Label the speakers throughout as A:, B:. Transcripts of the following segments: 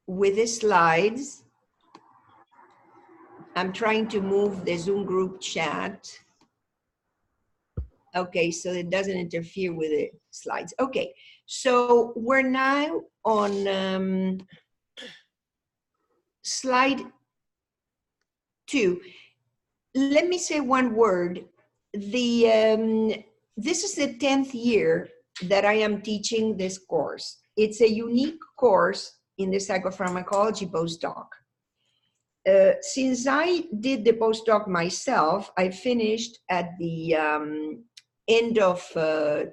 A: with the slides. I'm trying to move the Zoom group chat. Okay, so it doesn't interfere with the slides. Okay, so we're now on slide 2. Let me say one word. This is the 10th year that I am teaching this course. It's a unique course in the psychopharmacology postdoc. Since I did the postdoc myself, I finished at the end of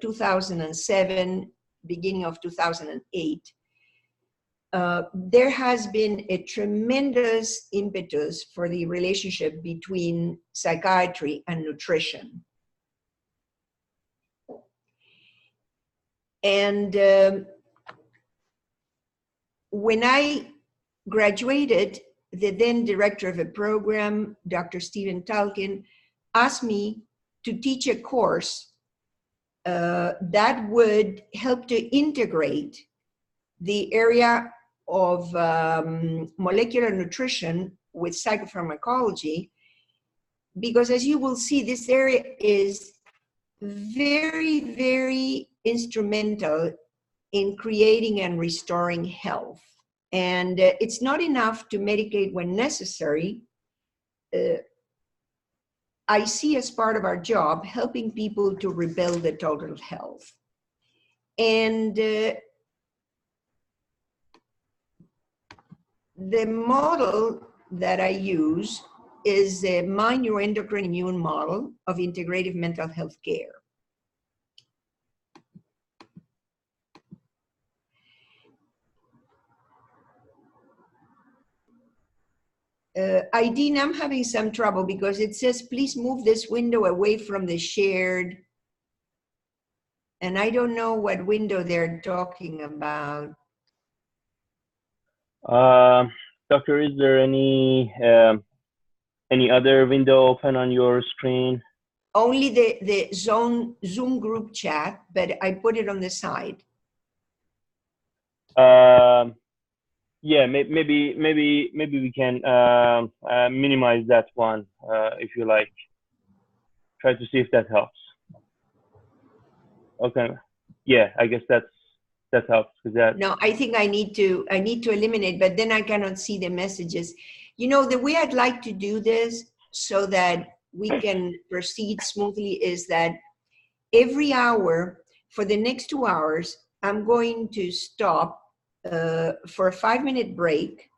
A: 2007, beginning of 2008. There has been a tremendous impetus for the relationship between psychiatry and nutrition. And when I graduated, the then director of a program, Dr. Stephen Talkin, asked me to teach a course that would help to integrate the area of molecular nutrition with psychopharmacology, because as you will see, this area is very, very instrumental in creating and restoring health. And it's not enough to medicate when necessary. I see as part of our job helping people to rebuild the total health. And the model that I use is a mind neuroendocrine immune model of integrative mental health care. Ideen, I'm having some trouble because it says, please move this window away from the shared. And I don't know what window they're talking about.
B: Doctor, is there any other window open on your screen?
A: Only the Zoom group chat, but I put it on the side.
B: Yeah, maybe we can minimize that one if you like. Try to see if that helps. Okay. Yeah, I guess that helps.
A: No, I think I need to eliminate, but then I cannot see the messages. You know, the way I'd like to do this so that we can proceed smoothly is that every hour for the next 2 hours, I'm going to stop for a 5-minute break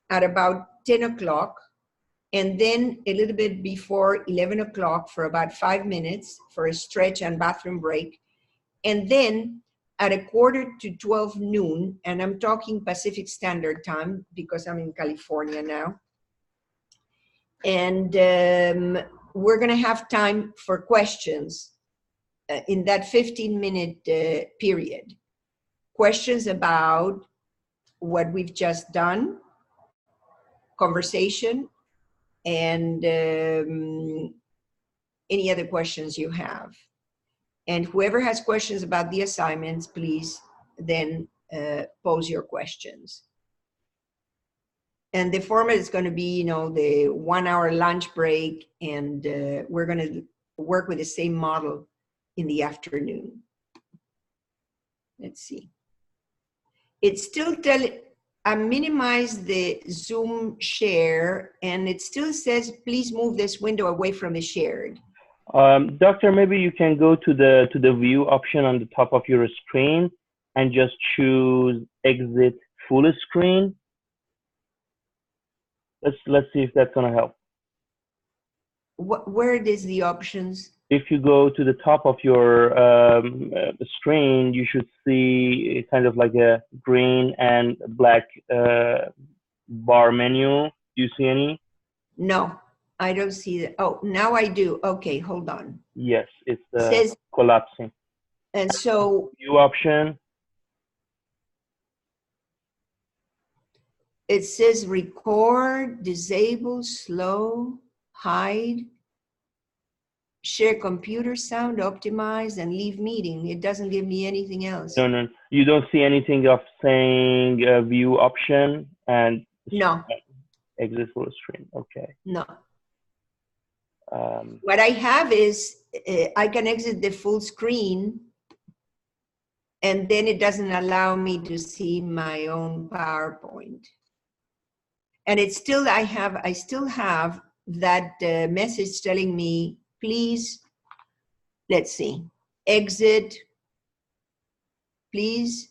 A: at about 10 o'clock, and then a little bit before 11 o'clock for about 5 minutes for a stretch and bathroom break. And then at 11:45 noon, and I'm talking Pacific Standard Time because I'm in California now, and we're going to have time for questions in that 15-minute period. Questions about what we've just done, conversation, and any other questions you have. And whoever has questions about the assignments, please then pose your questions. And the format is going to be, you know, the 1-hour lunch break, and we're going to work with the same model in the afternoon. Let's see. It's still I minimized the Zoom share, and it still says, please move this window away from the shared.
B: Doctor, maybe you can go to the view option on the top of your screen and just choose exit full screen. Let's see if that's gonna help.
A: Where is the options?
B: If you go to the top of your screen, you should see kind of like a green and black bar menu. Do you see any?
A: No, I don't see that. Oh, now I do. Okay, hold on.
B: Yes, it's
A: says,
B: collapsing.
A: And so
B: view option.
A: It says record, disable, slow, hide, share computer sound, optimize, and leave meeting. It doesn't give me anything else.
B: No. You don't see anything of saying view option and
A: No,
B: exit full screen. Okay.
A: no.
B: Um,
A: What I have is I can exit the full screen, and then it doesn't allow me to see my own PowerPoint. And it's still, I still have that message telling me, please, let's see, exit, please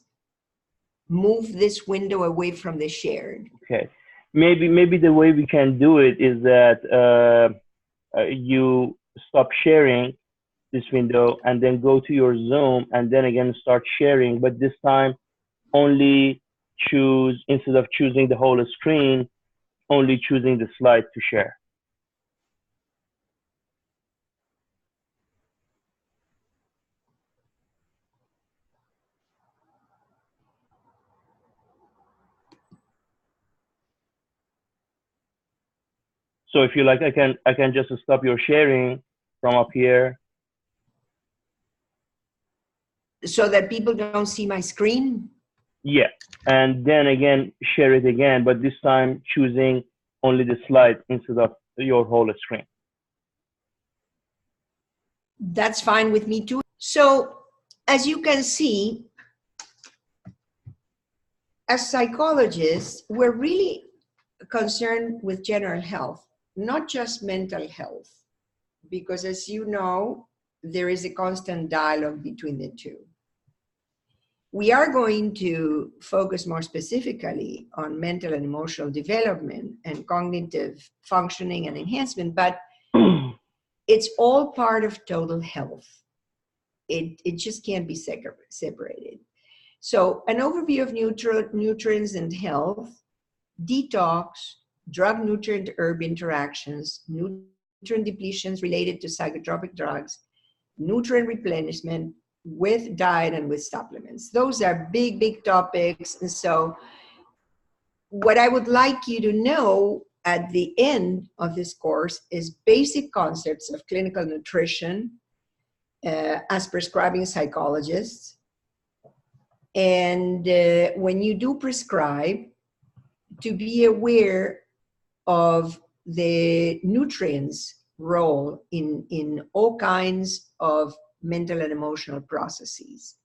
A: move this window away from the shared.
B: okay. Maybe the way we can do it is that you stop sharing this window and then go to your Zoom and then again start sharing, but this time only choose, instead of choosing the whole screen, only choosing the slide to share. So if you like, I can just stop your sharing from up here.
A: So that people don't see my screen?
B: Yeah, and then again share it again, but this time choosing only the slide instead of your whole screen.
A: That's fine with me too. So as you can see, as psychologists, we're really concerned with general health, not just mental health, because as you know, there is a constant dialogue between the two. We are going to focus more specifically on mental and emotional development and cognitive functioning and enhancement, but it's all part of total health. It just can't be separated. So an overview of nutrients and health, detox, drug-nutrient herb interactions, nutrient depletions related to psychotropic drugs, nutrient replenishment with diet and with supplements. Those are big, big topics. And so what I would like you to know at the end of this course is basic concepts of clinical nutrition as prescribing psychologists. And when you do prescribe, to be aware of the nutrients role in all kinds of mental and emotional processes.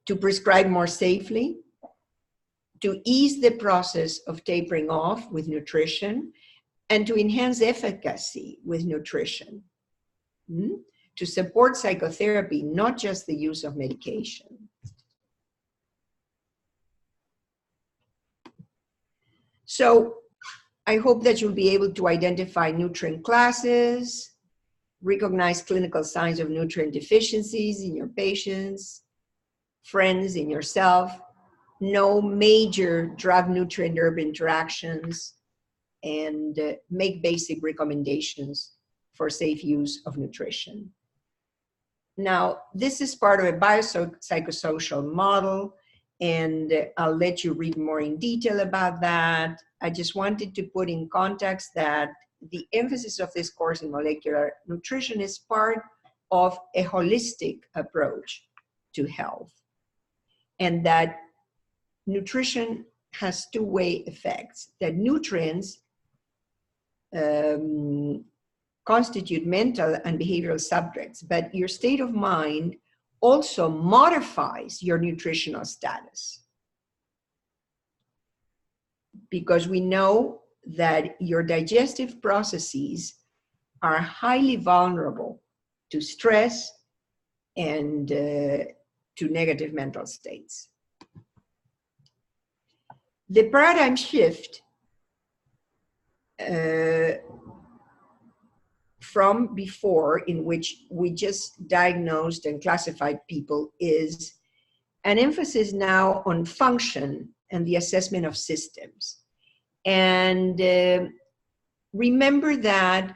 A: To prescribe more safely, to ease the process of tapering off with nutrition, and to enhance efficacy with nutrition. To support psychotherapy, not just the use of medication. So I hope that you'll be able to identify nutrient classes, recognize clinical signs of nutrient deficiencies in your patients, friends, in yourself, know major drug-nutrient herb interactions, and make basic recommendations for safe use of nutrition. Now, this is part of a biopsychosocial model, and I'll let you read more in detail about that. I just wanted to put in context that the emphasis of this course in molecular nutrition is part of a holistic approach to health, and that nutrition has two-way effects, that nutrients constitute mental and behavioral subjects, but your state of mind also modifies your nutritional status. Because we know that your digestive processes are highly vulnerable to stress and to negative mental states. The paradigm shift from before, in which we just diagnosed and classified people, is an emphasis now on function and the assessment of systems. And remember that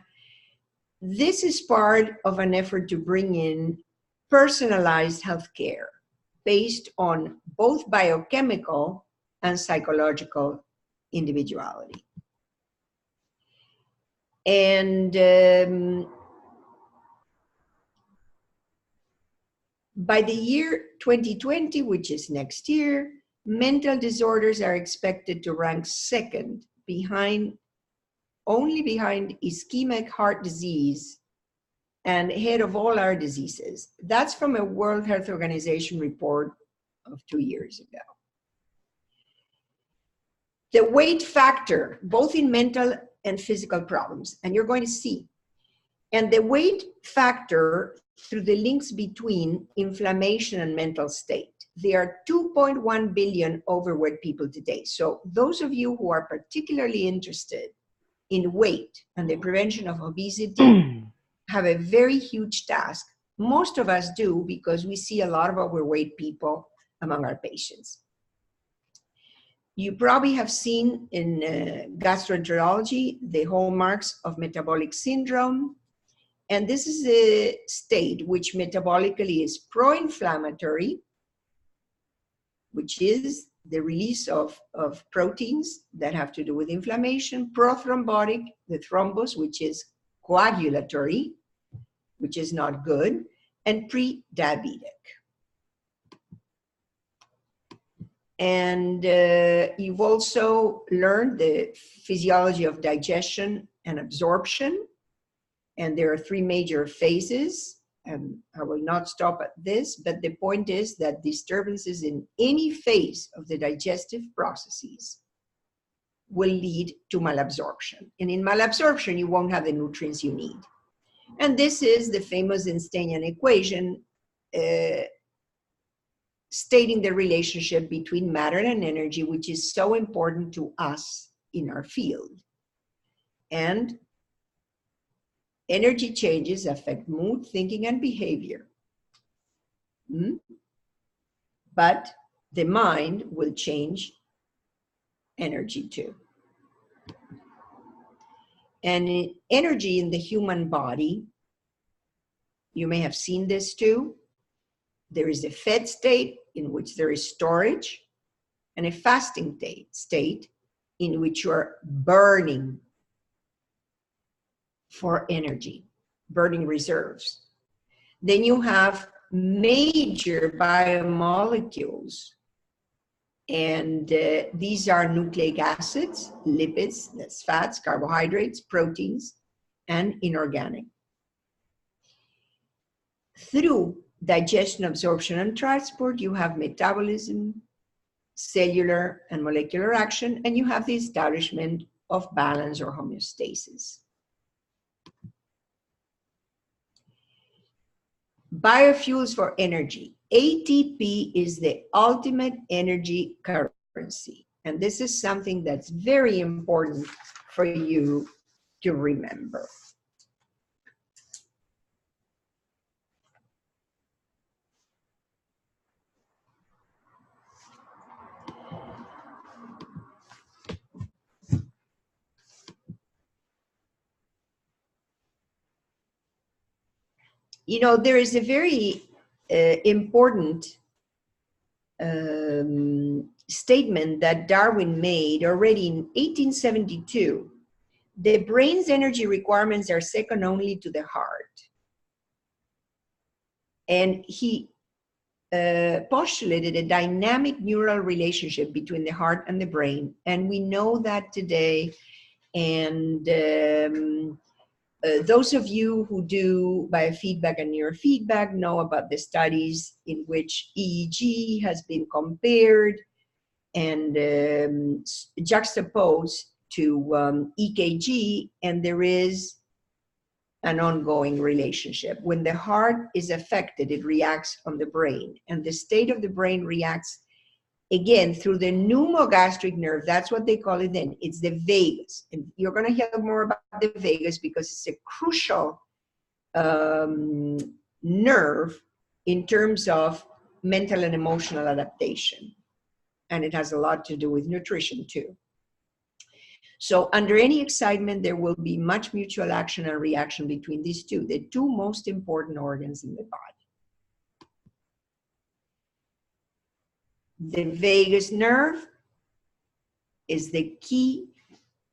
A: this is part of an effort to bring in personalized healthcare based on both biochemical and psychological individuality. And by the year 2020, which is next year, mental disorders are expected to rank second only behind ischemic heart disease and ahead of all our diseases. That's from a World Health Organization report of 2 years ago. The weight factor, both in mental and physical problems, and you're going to see. And the weight factor through the links between inflammation and mental state. There are 2.1 billion overweight people today. So those of you who are particularly interested in weight and the prevention of obesity have a very huge task. Most of us do because we see a lot of overweight people among our patients. You probably have seen in gastroenterology the hallmarks of metabolic syndrome. And this is a state which metabolically is pro-inflammatory, which is the release of proteins that have to do with inflammation, prothrombotic, the thrombus, which is coagulatory, which is not good, and pre-diabetic. And you've also learned the physiology of digestion and absorption. And there are 3 major phases. And I will not stop at this, but the point is that disturbances in any phase of the digestive processes will lead to malabsorption. And in malabsorption, you won't have the nutrients you need. And this is the famous Einsteinian equation stating the relationship between matter and energy, which is so important to us in our field. And energy changes affect mood, thinking, and behavior. But the mind will change energy too. And energy in the human body, you may have seen this too. There is a fed state in which there is storage, and a fasting state in which you are burning for energy, burning reserves. Then you have major biomolecules, and these are nucleic acids, lipids, that's fats, carbohydrates, proteins, and inorganic. Through digestion, absorption, and transport, you have metabolism, cellular and molecular action, and you have the establishment of balance or homeostasis. Biofuels for energy. ATP is the ultimate energy currency. And this is something that's very important for you to remember. You know, there is a very important statement that Darwin made already in 1872. The brain's energy requirements are second only to the heart. And he postulated a dynamic neural relationship between the heart and the brain. And we know that today. And those of you who do biofeedback and neurofeedback know about the studies in which EEG has been compared and juxtaposed to EKG, and there is an ongoing relationship. When the heart is affected, it reacts on the brain, and the state of the brain reacts again through the pneumogastric nerve. That's what they call it then. It's the vagus. And you're going to hear more about the vagus because it's a crucial nerve in terms of mental and emotional adaptation. And it has a lot to do with nutrition too. So under any excitement, there will be much mutual action and reaction between these two, the 2 most important organs in the body. The vagus nerve is the key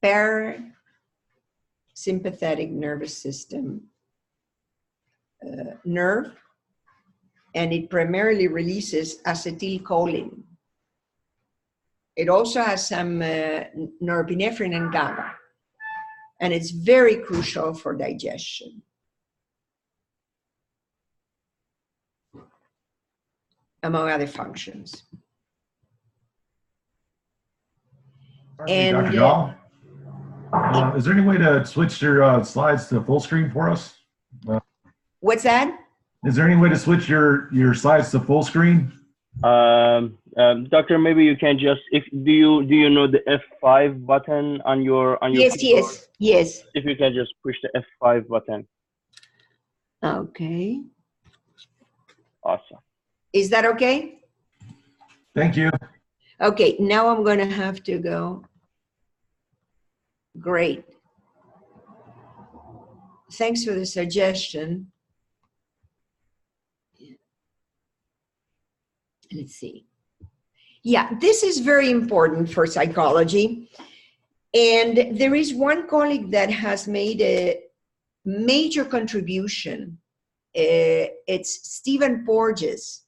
A: parasympathetic nervous system nerve, and it primarily releases acetylcholine. It also has some norepinephrine and GABA, and it's very crucial for digestion. Among other functions.
C: Hey,
A: And
C: Dr. Gall, is there any way to switch your slides to full screen for us?
A: what's that?
C: Is there any way to switch your slides to full screen?
B: Doctor, maybe you can just, do you know the F5 button on your
A: Yes,
B: keyboard?
A: yes.
B: If you can just push the F5 button.
A: Okay.
B: Awesome.
A: Is that okay?
C: Thank you.
A: Okay, now I'm going to have to go. Great. Thanks for the suggestion. Let's see. Yeah, this is very important for psychology. And there is one colleague that has made a major contribution. It's Stephen Porges,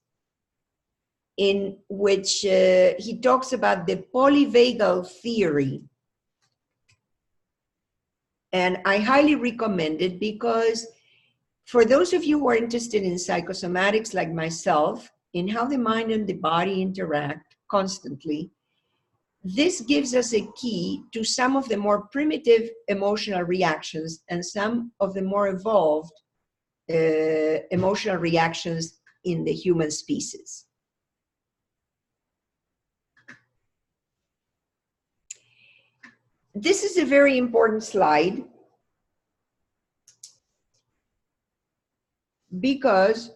A: in which he talks about the polyvagal theory. And I highly recommend it because for those of you who are interested in psychosomatics like myself, in how the mind and the body interact constantly, this gives us a key to some of the more primitive emotional reactions and some of the more evolved emotional reactions in the human species. This is a very important slide because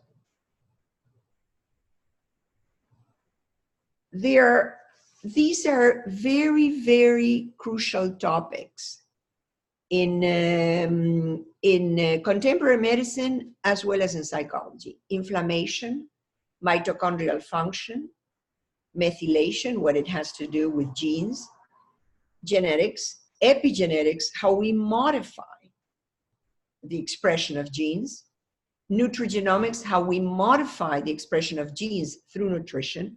A: these are very, very crucial topics in contemporary medicine as well as in psychology. Inflammation, mitochondrial function, methylation, what it has to do with genes, genetics, epigenetics, how we modify the expression of genes, nutrigenomics, how we modify the expression of genes through nutrition,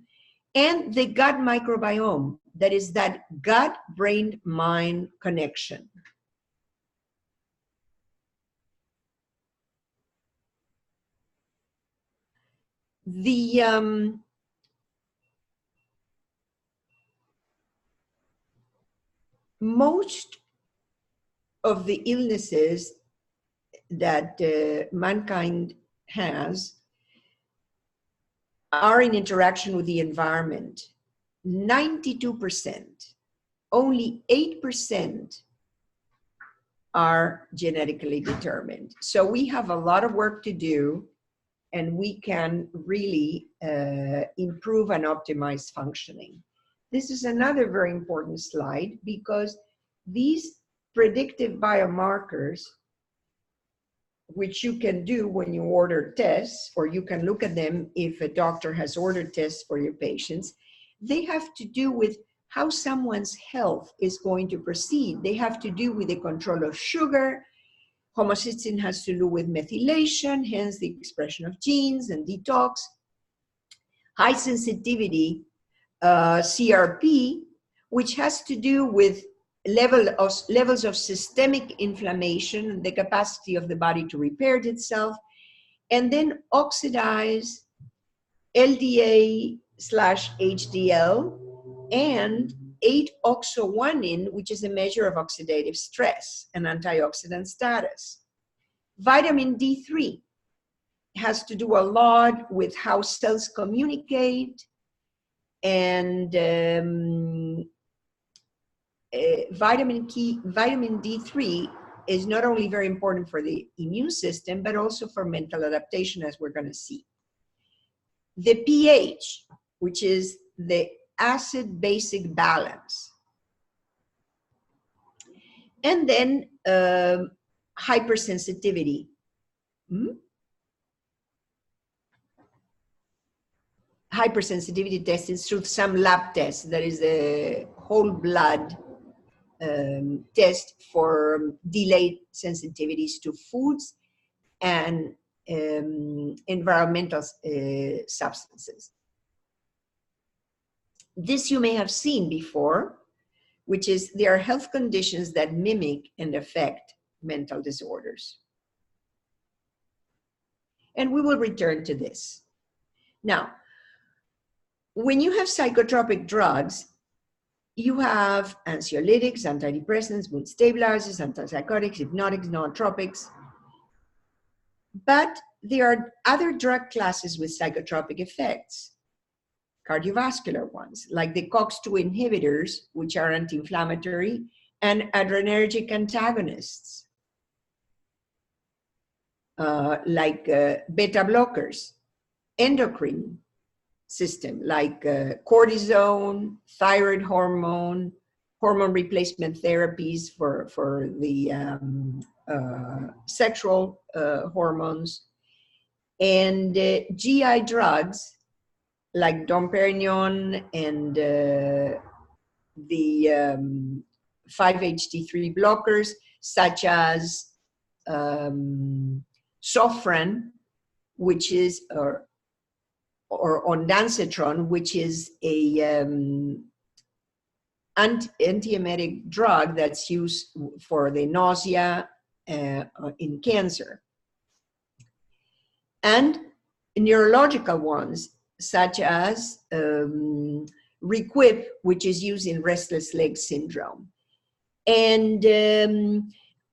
A: and the gut microbiome, that is that gut-brain-mind connection. Most of the illnesses that mankind has are in interaction with the environment. 92%, only 8% are genetically determined. So we have a lot of work to do, and we can really improve and optimize functioning. This is another very important slide because these predictive biomarkers, which you can do when you order tests, or you can look at them if a doctor has ordered tests for your patients, they have to do with how someone's health is going to proceed. They have to do with the control of sugar. Homocysteine has to do with methylation, hence the expression of genes and detox. High sensitivity, CRP, which has to do with levels of systemic inflammation, the capacity of the body to repair itself, and then oxidize LDA/HDL and 8-oxo-1-in, which is a measure of oxidative stress and antioxidant status. Vitamin D3 has to do a lot with how cells communicate, and vitamin D3 is not only very important for the immune system, but also for mental adaptation, as we're going to see. The pH, which is the acid-basic balance. And then hypersensitivity. Hypersensitivity testing through some lab tests. There is a whole blood test for delayed sensitivities to foods and environmental substances. This you may have seen before, which is there are health conditions that mimic and affect mental disorders. And we will return to this. Now, when you have psychotropic drugs, you have anxiolytics, antidepressants, mood stabilizers, antipsychotics, hypnotics, nootropics. But there are other drug classes with psychotropic effects, cardiovascular ones, like the COX-2 inhibitors, which are anti-inflammatory, and adrenergic antagonists, like beta blockers, endocrine system, like cortisone, thyroid hormone, hormone replacement therapies for the sexual hormones, and GI drugs like domperidone and the 5-HT3 blockers, such as Sofran, which is, or ondansetron, which is a antiemetic drug that's used for the nausea in cancer. And neurological ones, such as Requip, which is used in restless leg syndrome. And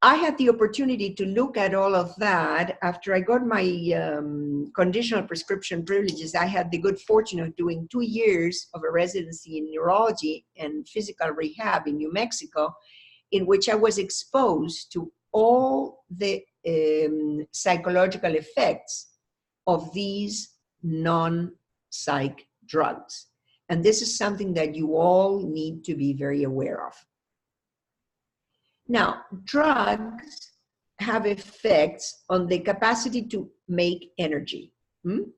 A: I had the opportunity to look at all of that after I got my conditional prescription privileges. I had the good fortune of doing 2 years of a residency in neurology and physical rehab in New Mexico, in which I was exposed to all the psychological effects of these non-psych drugs. And this is something that you all need to be very aware of. Now, drugs have effects on the capacity to make energy. The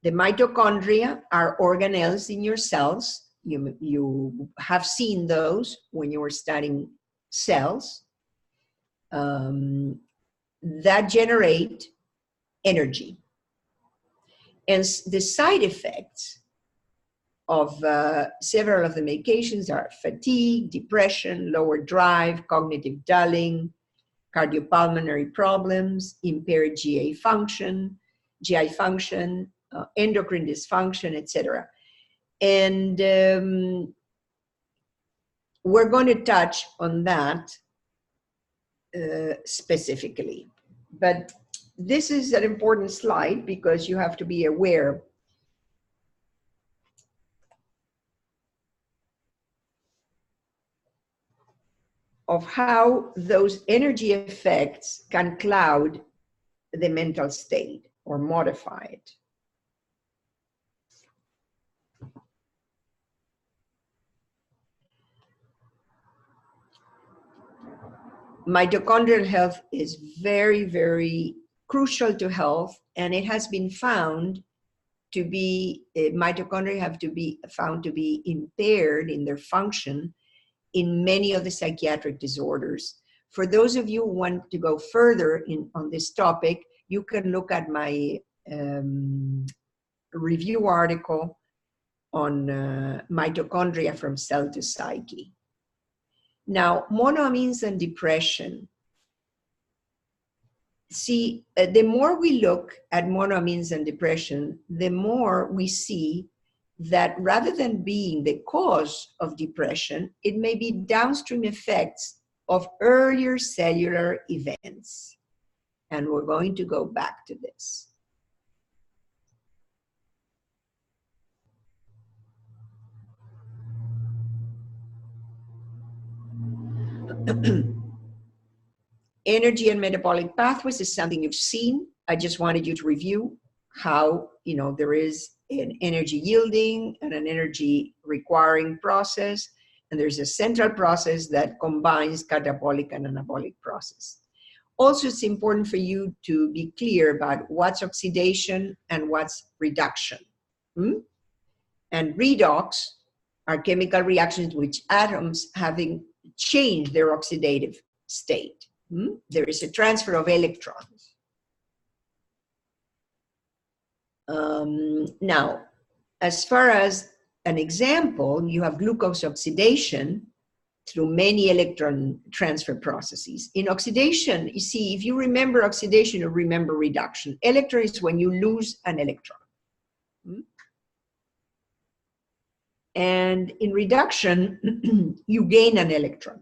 A: mitochondria are organelles in your cells. You have seen those when you were studying cells that generate energy. And the side effects of several of the medications are fatigue, depression, lower drive, cognitive dulling, cardiopulmonary problems, impaired GI function, endocrine dysfunction, etc. And we're going to touch on that specifically. But this is an important slide because you have to be aware of how those energy effects can cloud the mental state or modify it. Mitochondrial health is very, very crucial to health, and it has been found to be, mitochondria have to be found to be impaired in their function in many of the psychiatric disorders. For those of you who want to go further on this topic, you can look at my review article on mitochondria from cell to psyche. Now, monoamines and depression. See, the more we look at monoamines and depression, the more we see that rather than being the cause of depression, it may be downstream effects of earlier cellular events. And we're going to go back to this. Energy and metabolic pathways is something you've seen. I just wanted you to review how, there is an energy yielding and an energy requiring process, and there's a central process that combines catabolic and anabolic process. Also, it's important for you to be clear about what's oxidation and what's reduction. And redox are chemical reactions in which atoms having changed their oxidative state. There is a transfer of electrons. Now, as far as an example, you have glucose oxidation through many electron transfer processes. In oxidation, you see, if you remember oxidation, you remember reduction. Electron is when you lose an electron. And in reduction, you gain an electron.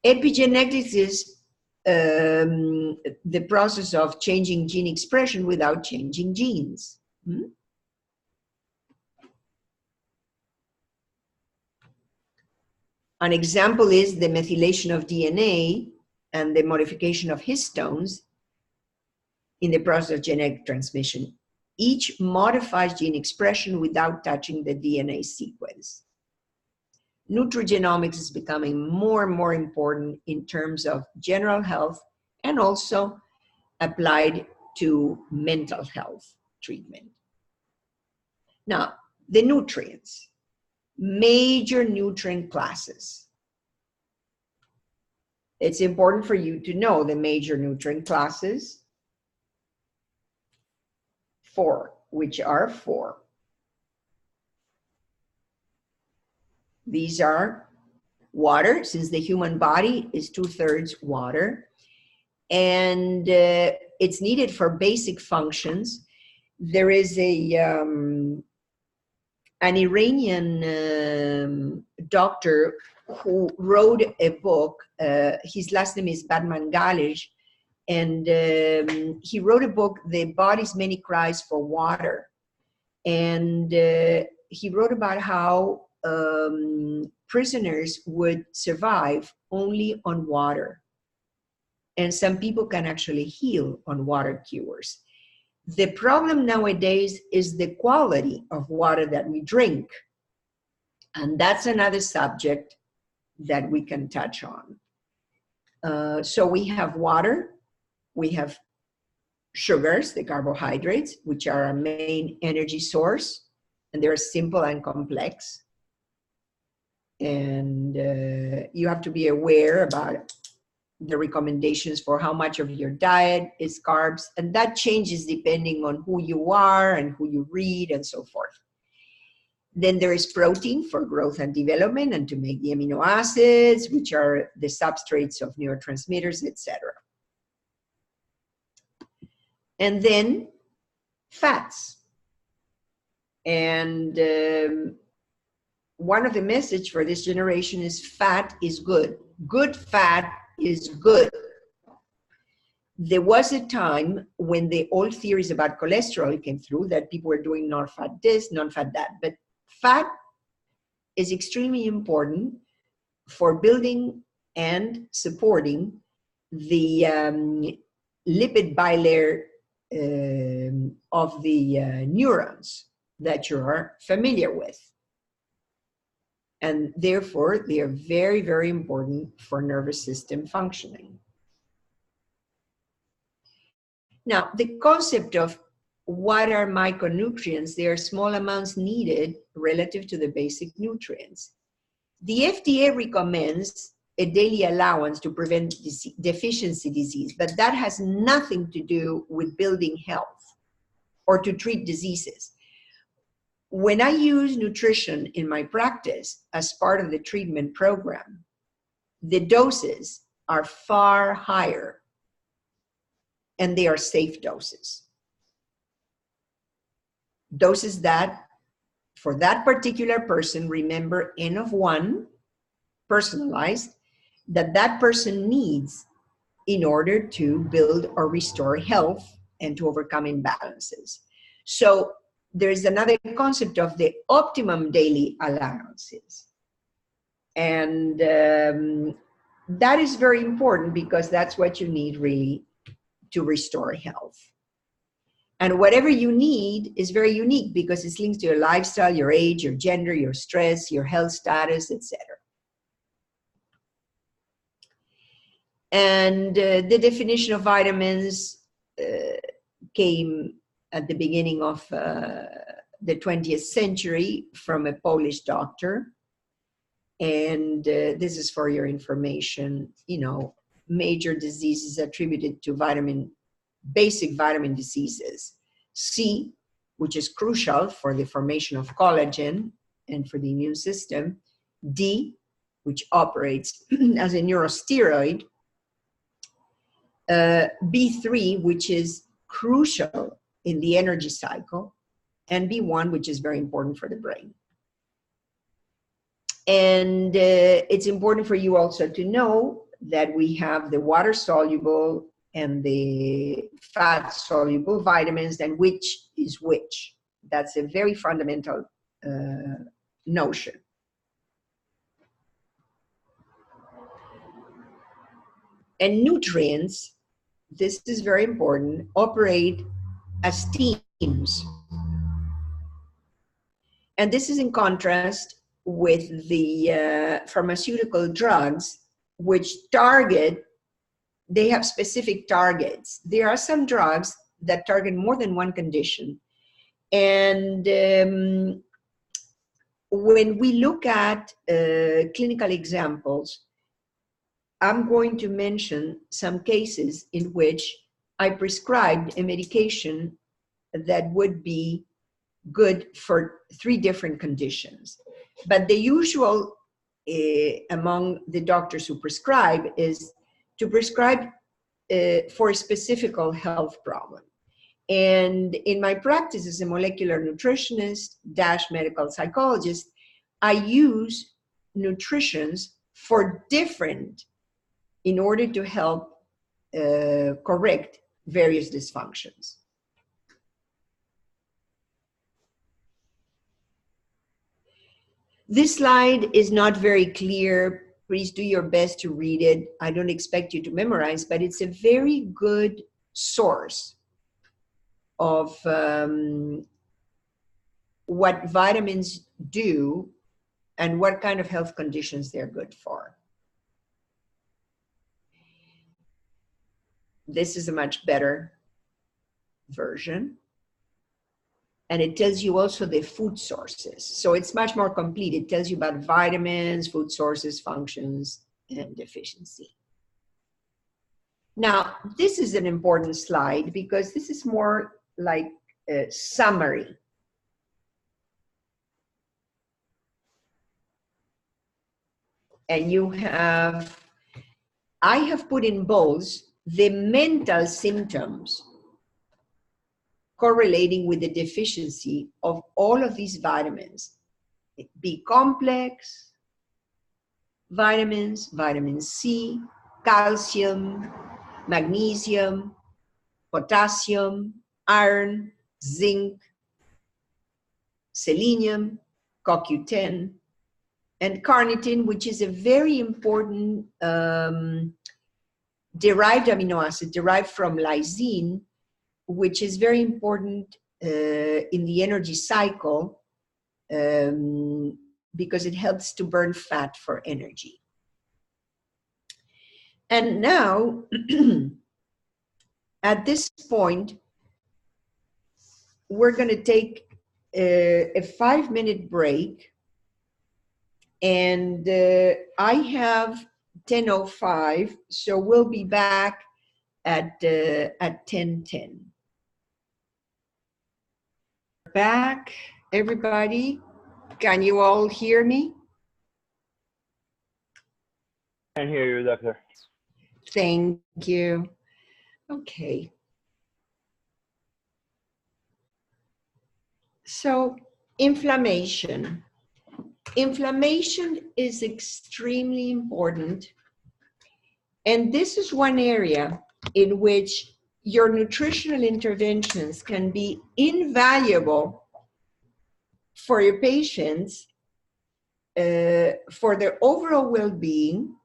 A: Epigenetics is the process of changing gene expression without changing genes. An example is the methylation of DNA and the modification of histones in the process of genetic transmission. Each modifies gene expression without touching the DNA sequence. Nutrigenomics is becoming more and more important in terms of general health and also applied to mental health treatment. Now, the nutrients, major nutrient classes. It's important for you to know the major nutrient classes, which are four. These are water, since the human body is 2/3 water, and it's needed for basic functions. There is an Iranian doctor who wrote a book. His last name is Batman-Galish, and he wrote a book, The Body's Many Cries for Water. And he wrote about how prisoners would survive only on water. And some people can actually heal on water cures. The problem nowadays is the quality of water that we drink. And that's another subject that we can touch on. So we have water, we have sugars, the carbohydrates, which are our main energy source, and they're simple and complex. And you have to be aware about the recommendations for how much of your diet is carbs, and that changes depending on who you are and who you read and so forth. Then there is protein for growth and development and to make the amino acids, which are the substrates of neurotransmitters, etc. And then fats. And one of the messages for this generation is fat is good. Good fat is good. There was a time when the old theories about cholesterol came through, that people were doing non-fat this, non-fat that. But fat is extremely important for building and supporting the lipid bilayer of the neurons that you are familiar with. And therefore, they are very, very important for nervous system functioning. Now, the concept of what are micronutrients, they are small amounts needed relative to the basic nutrients. The FDA recommends a daily allowance to prevent deficiency disease, but that has nothing to do with building health or to treat diseases. When I use nutrition in my practice as part of the treatment program, the doses are far higher and they are safe doses. Doses that, for that particular person, remember N of 1, personalized, that person needs in order to build or restore health and to overcome imbalances. So there's another concept of the optimum daily allowances. And that is very important because that's what you need really to restore health. And whatever you need is very unique because it's linked to your lifestyle, your age, your gender, your stress, your health status, etc. And the definition of vitamins came at the beginning of the 20th century from a Polish doctor. And this is for your information. You know, major diseases attributed to basic vitamin diseases. C, which is crucial for the formation of collagen and for the immune system. D, which operates as a neurosteroid. B3, which is crucial in the energy cycle. And B1, which is very important for the brain. And it's important for you also to know that we have the water-soluble and the fat-soluble vitamins, and which is which. That's a very fundamental notion. And nutrients, this is very important, operate as teams. And this is in contrast with the pharmaceutical drugs, which they have specific targets. There are some drugs that target more than one condition. And when we look at clinical examples, I'm going to mention some cases in which I prescribed a medication that would be good for 3 different conditions. But the usual among the doctors who prescribe is to prescribe for a specific health problem. And in my practice as a molecular nutritionist / medical psychologist, I use nutritions for in order to help correct various dysfunctions. This slide is not very clear. Please do your best to read it. I don't expect you to memorize, but it's a very good source of what vitamins do and what kind of health conditions they're good for. This is a much better version. And it tells you also the food sources. So it's much more complete. It tells you about vitamins, food sources, functions, and deficiency. Now, this is an important slide because this is more like a summary. And I have put in bolds the mental symptoms correlating with the deficiency of all of these vitamins. B complex vitamins, vitamin C, calcium, magnesium, potassium, iron, zinc, selenium, CoQ10, and carnitine, which is a very important derived amino acid derived from lysine, which is very important in the energy cycle because it helps to burn fat for energy. And now, at this point, we're going to take a 5-minute break. And I have 10:05, so we'll be back at 10:10. Back, everybody. Can you all hear me?
B: I can hear you, doctor.
A: Thank you. Okay. So, inflammation. Inflammation is extremely important. And this is one area in which your nutritional interventions can be invaluable for your patients, for their overall well-being,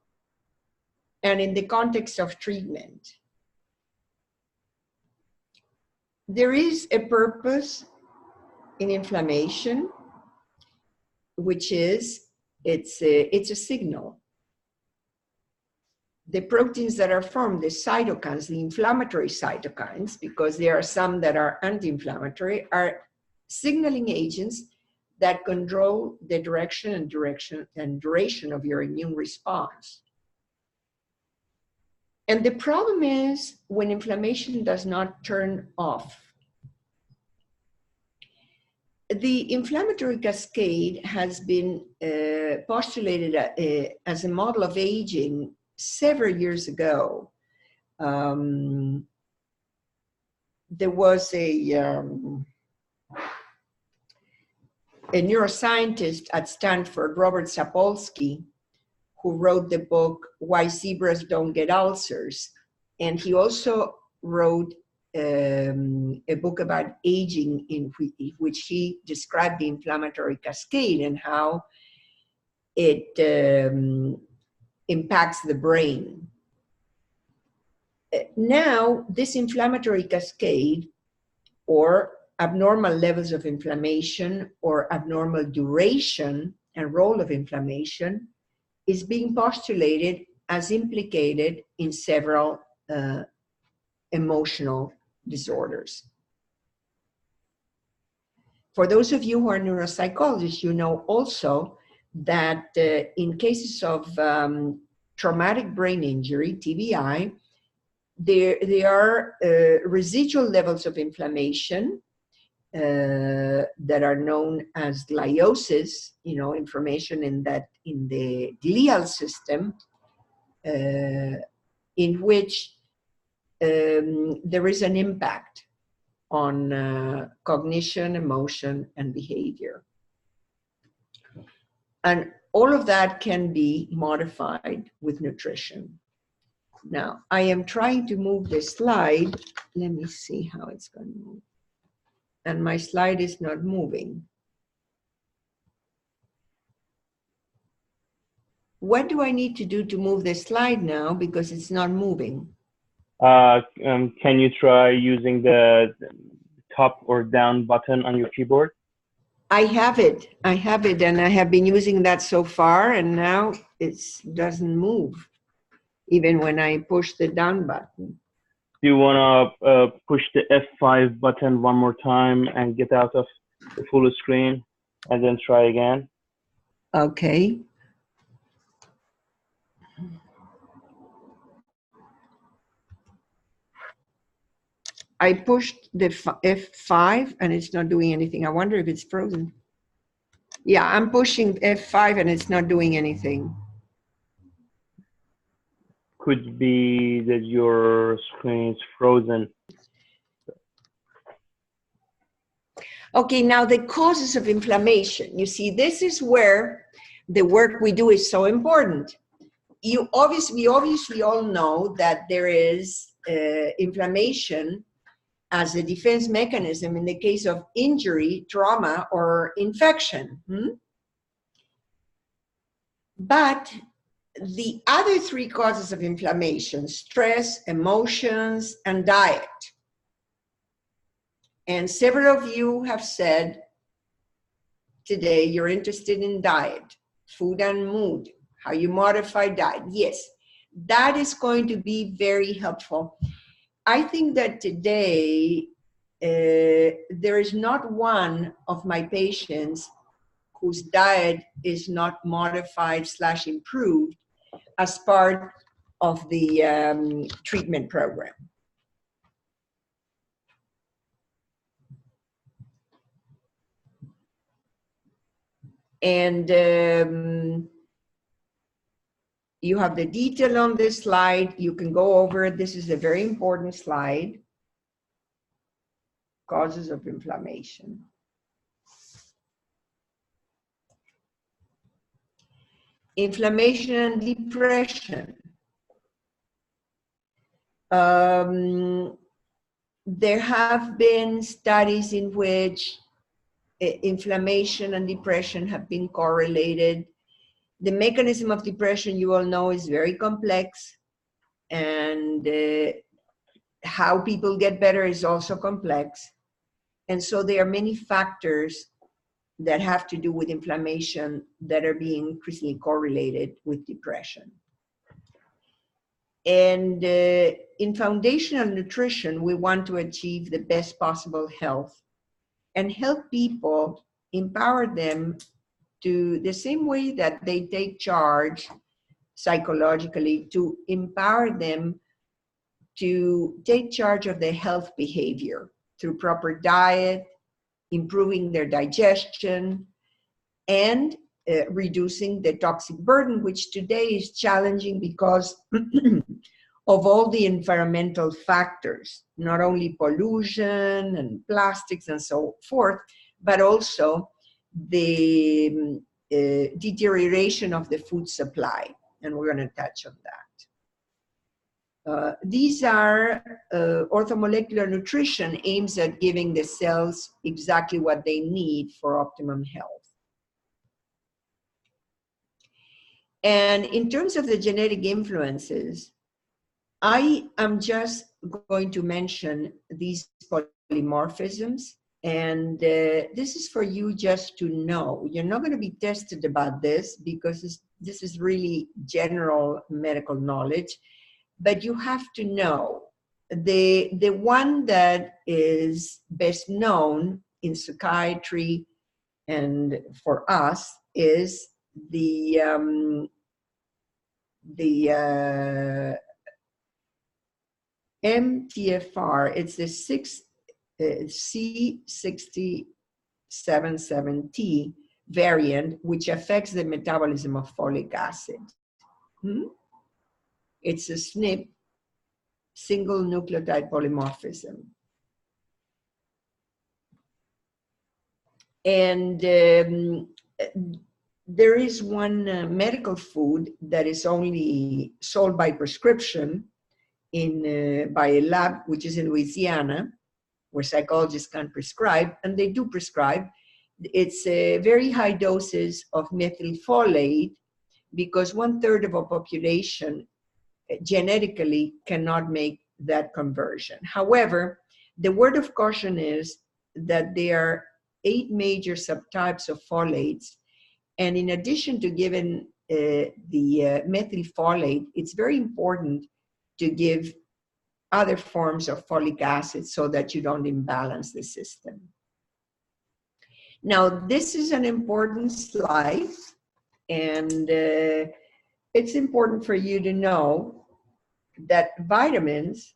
A: and in the context of treatment. There is a purpose in inflammation, which is it's a signal. The proteins that are formed, the cytokines, the inflammatory cytokines, because there are some that are anti-inflammatory, are signaling agents that control the direction and duration of your immune response. And the problem is when inflammation does not turn off. The inflammatory cascade has been postulated as a model of aging several years ago. There was a neuroscientist at Stanford, Robert Sapolsky, who wrote the book, Why Zebras Don't Get Ulcers. And he also wrote a book about aging in which he described the inflammatory cascade and how it impacts the brain. Now, this inflammatory cascade, or abnormal levels of inflammation or abnormal duration and role of inflammation, is being postulated as implicated in several emotional disorders. For those of you who are neuropsychologists, you know also that in cases of traumatic brain injury, TBI, there are residual levels of inflammation that are known as gliosis, inflammation in the glial system, in which there is an impact on cognition, emotion, and behavior. And all of that can be modified with nutrition. Now, I am trying to move the slide. Let me see how it's going to move. And my slide is not moving. What do I need to do to move the slide now, because it's not moving?
B: Can you try using the top or down button on your keyboard?
A: I have it, and I have been using that so far, and now it doesn't move, even when I push the down button.
B: Do you want to push the F5 button one more time and get out of the full screen and then try again?
A: Okay. I pushed the F5 and it's not doing anything. I wonder if it's frozen. Yeah, I'm pushing F5 and it's not doing anything.
B: Could be that your screen is frozen.
A: Okay, now the causes of inflammation. You see, this is where the work we do is so important. We obviously all know that there is inflammation as a defense mechanism in the case of injury, trauma, or infection. But the other three causes of inflammation, stress, emotions, and diet. And several of you have said today you're interested in diet, food and mood, how you modify diet. Yes, that is going to be very helpful. I think that today there is not one of my patients whose diet is not modified / improved as part of the treatment program. And you have the detail on this slide. You can go over it. This is a very important slide. Causes of inflammation. Inflammation and depression. There have been studies in which inflammation and depression have been correlated. The mechanism of depression, you all know, is very complex, and how people get better is also complex. And so there are many factors that have to do with inflammation that are being increasingly correlated with depression. And in foundational nutrition, we want to achieve the best possible health and help people, empower them to the same way that they take charge psychologically, to empower them to take charge of their health behavior through proper diet, improving their digestion, and reducing the toxic burden, which today is challenging because of all the environmental factors, not only pollution and plastics and so forth, but also the deterioration of the food supply. And we're going to touch on that. These are orthomolecular nutrition aims at giving the cells exactly what they need for optimum health. And in terms of the genetic influences, I am just going to mention these polymorphisms, and this is for you just to know. You're not going to be tested about this because this is really general medical knowledge, but you have to know. The one that is best known in psychiatry and for us is the MTFR. It's the C6777T variant, which affects the metabolism of folic acid. It's a SNP, single nucleotide polymorphism. And there is one medical food that is only sold by prescription by a lab which is in Louisiana, where psychologists can prescribe, and they do prescribe. It's very high doses of methylfolate because 1/3 of our population genetically cannot make that conversion. However, the word of caution is that there are 8 major subtypes of folates, and in addition to giving the methylfolate, it's very important to give other forms of folic acid so that you don't imbalance the system. Now, this is an important slide, and it's important for you to know that vitamins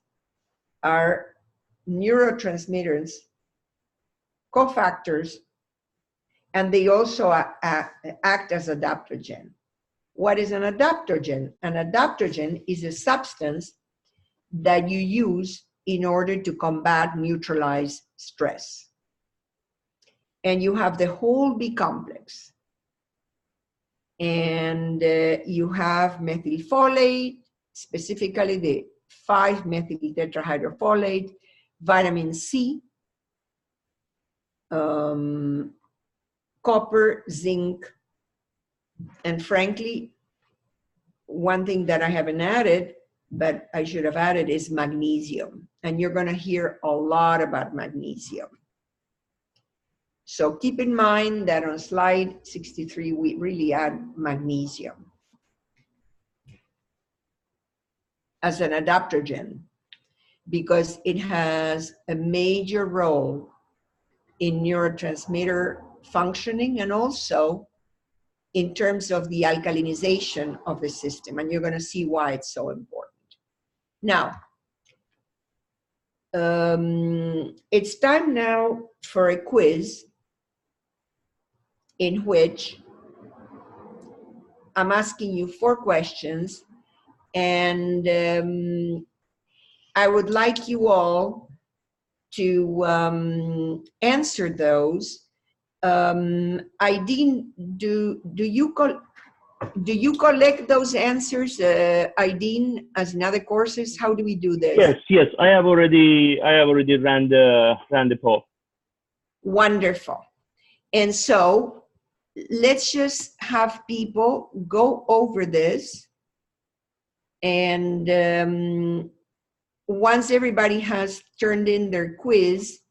A: are neurotransmitters, cofactors, and they also act as adaptogen. What is an adaptogen? An adaptogen is a substance that you use in order to combat, neutralize stress. And you have the whole B complex. And you have methylfolate, specifically the 5-methyl tetrahydrofolate, vitamin C, copper, zinc, and frankly, one thing that I haven't added, but I should have added, is magnesium. And you're going to hear a lot about magnesium. So keep in mind that on slide 63, we really add magnesium as an adaptogen because it has a major role in neurotransmitter functioning and also in terms of the alkalinization of the system. And you're going to see why it's so important. Now, it's time now for a quiz in which I'm asking you 4 questions, and I would like you all to answer those. Aideen, do you collect those answers, Aideen, as in other courses? How do we do this?
B: Yes. I have already ran the poll.
A: Wonderful. And so let's just have people go over this, and once everybody has turned in their quiz,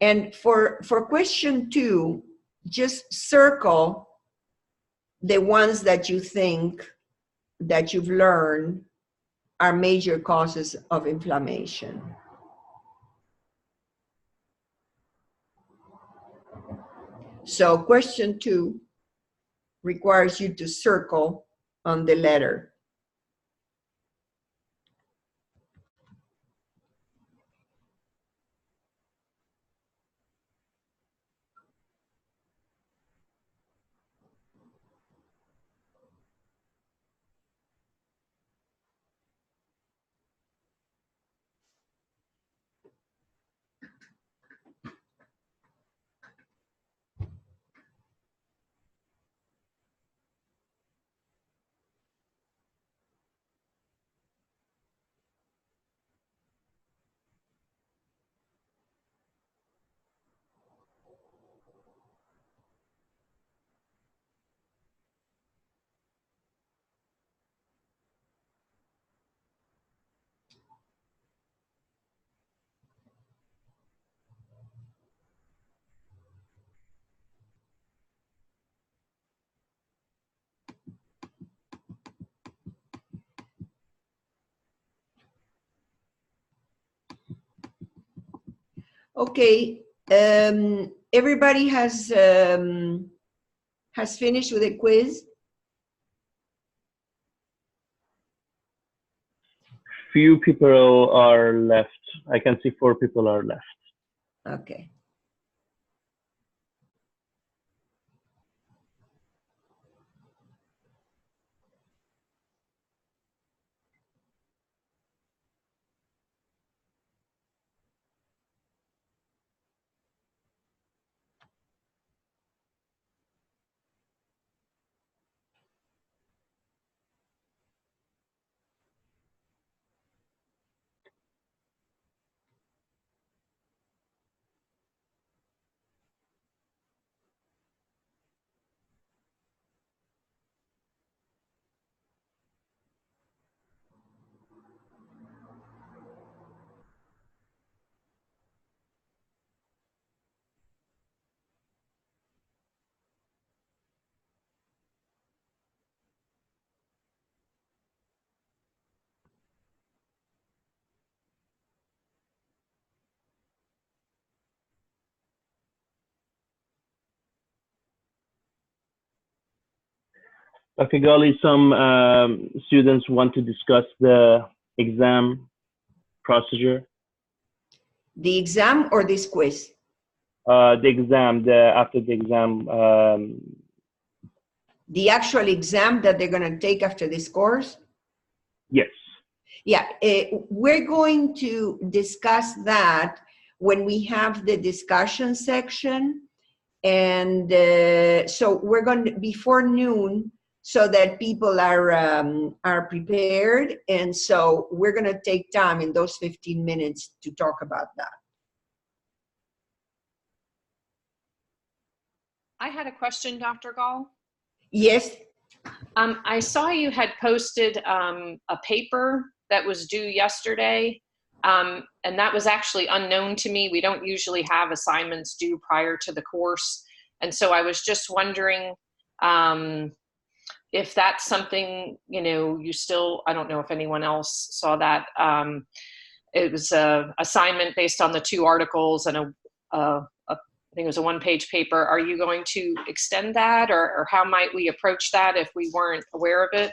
A: and for question 2, just circle the ones that you think that you've learned are major causes of inflammation. So question 2 requires you to circle on the letter. Okay, everybody has finished with the quiz.
B: Few people are left. I can see 4 people are left.
A: Okay.
B: Dr. Gali, some students want to discuss the exam procedure.
A: The exam or this quiz?
B: The exam, after the exam.
A: The actual exam that they're going to take after this course?
B: Yes.
A: Yeah, we're going to discuss that when we have the discussion section. And so we're going to, before noon, so that people are prepared. And so we're going to take time in those 15 minutes to talk about that.
D: I had a question, Dr. Gall.
A: Yes.
D: I saw you had posted a paper that was due yesterday, and that was actually unknown to me. We don't usually have assignments due prior to the course. And so I was just wondering if that's something, you know, you still, I don't know if anyone else saw that. It was an assignment based on the 2 articles and I think it was a 1-page paper. Are you going to extend that, or how might we approach that if we weren't aware of it?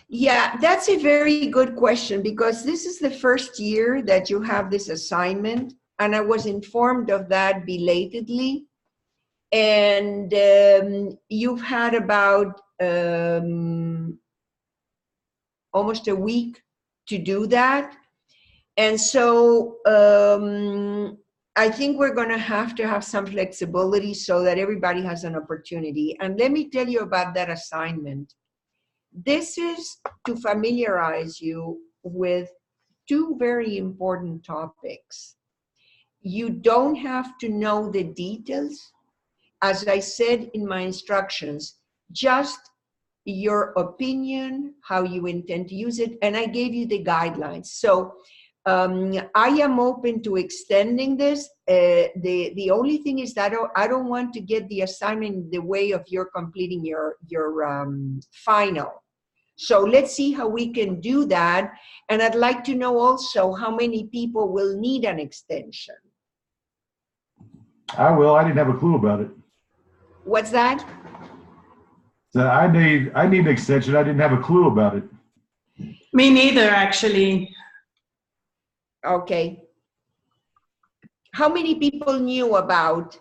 A: Yeah, that's a very good question, because this is the first year that you have this assignment, and I was informed of that belatedly. And you've had about almost a week to do that. And so I think we're going to have some flexibility so that everybody has an opportunity. And let me tell you about that assignment. This is to familiarize you with 2 very important topics. You don't have to know the details. As I said in my instructions, just your opinion, how you intend to use it, and I gave you the guidelines. So I am open to extending this. The only thing is that I don't want to get the assignment in the way of your completing your final. So let's see how we can do that. And I'd like to know also how many people will need an extension.
C: I will. I didn't have a clue about it.
A: What's that?
C: So I need an extension. I didn't have a clue about it.
E: Me neither, actually.
A: Okay. How many people knew about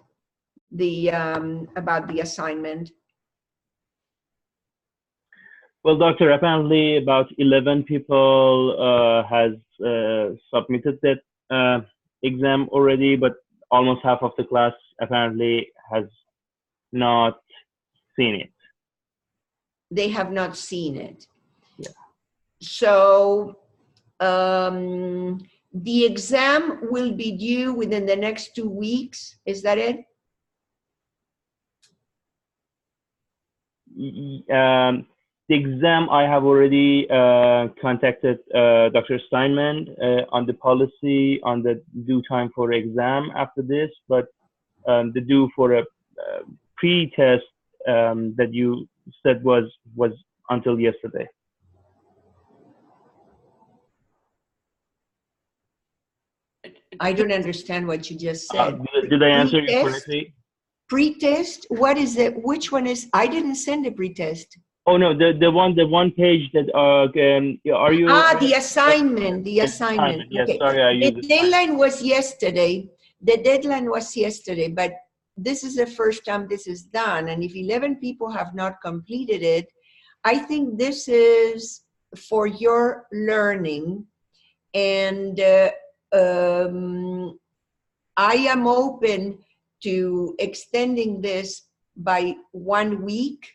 A: the assignment?
B: Well, doctor, apparently about 11 people has submitted that exam already, but almost half of the class apparently has not seen it.
A: They have not seen it.
B: Yeah.
A: So the exam will be due within the next 2 weeks. Is that it?
B: The exam, I have already contacted Dr. Steinman on the policy, on the due time for exam after this, but the due for a pre-test that you said was until yesterday.
A: I don't understand what you just said.
B: Did I answer you correctly?
A: Pre-test? What is it? Which one is? I didn't send a pre-test.
B: Oh no, the one page that are you?
A: The assignment. The assignment.
B: Yes,
A: okay.
B: sorry, I used
A: the deadline was yesterday. The deadline was yesterday, but this is the first time this is done. And if 11 people have not completed it, I think this is for your learning. And I am open to extending this by 1 week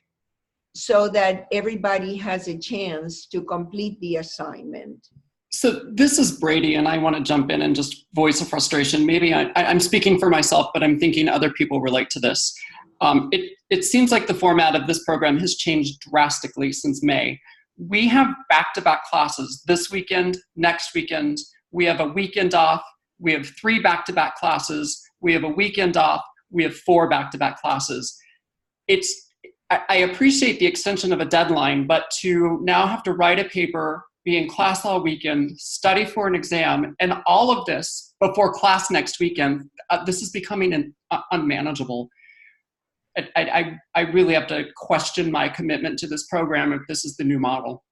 A: so that everybody has a chance to complete the assignment.
F: So this is Brady, and I want to jump in and just voice a frustration. Maybe I'm speaking for myself, but I'm thinking other people relate to this. It seems like the format of this program has changed drastically since May. We have back-to-back classes this weekend, next weekend. We have a weekend off. We have 3 back-to-back classes. We have a weekend off. We have 4 back-to-back classes. I appreciate the extension of a deadline, but to now have to write a paper, be in class all weekend, study for an exam, and all of this before class next weekend, this is becoming unmanageable. I really have to question my commitment to this program if this is the new model.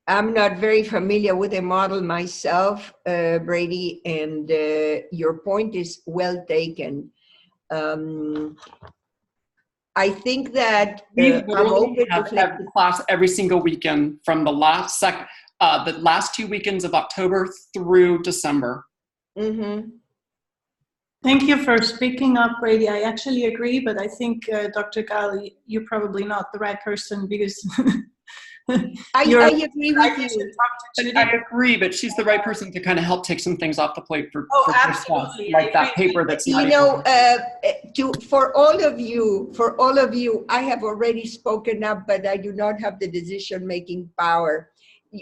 A: I'm not very familiar with the model myself, Brady, and your point is well taken. I think that
F: We
A: I'm
F: literally
A: open
F: have
A: to
F: class every single weekend from the last 2 weekends of October through December.
A: Mm-hmm.
E: Thank you for speaking up, Brady. I actually agree, but I think, Dr. Gali, you're probably not the right person because
A: I agree with you.
F: I agree, but she's the right person to kind of help take some things off the plate for
E: absolutely.
F: like that paper that's not
A: For all of you, I have already spoken up, but I do not have the decision-making power.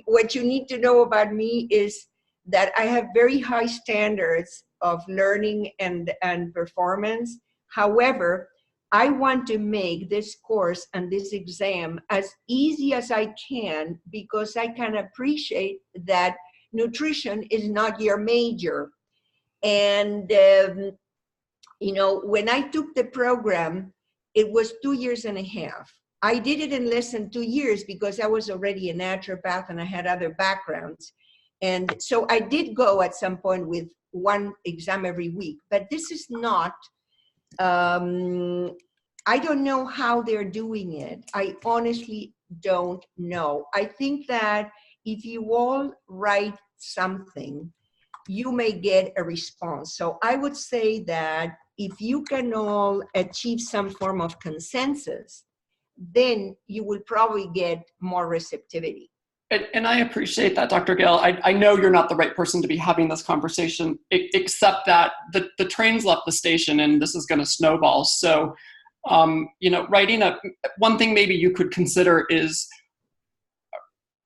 A: What you need to know about me is that I have very high standards of learning and performance. However, I want to make this course and this exam as easy as I can because I can appreciate that nutrition is not your major. And, when I took the program, it was 2.5 years. I did it in less than 2 years because I was already a naturopath and I had other backgrounds. And so I did go at some point with 1 exam every week, but this is not, I don't know how they're doing it. I honestly don't know. I think that if you all write something, you may get a response. So I would say that if you can all achieve some form of consensus, then you will probably get more receptivity.
F: And I appreciate that, Dr. Gill. I know you're not the right person to be having this conversation, except that the train's left the station and this is going to snowball. So, writing one thing maybe you could consider is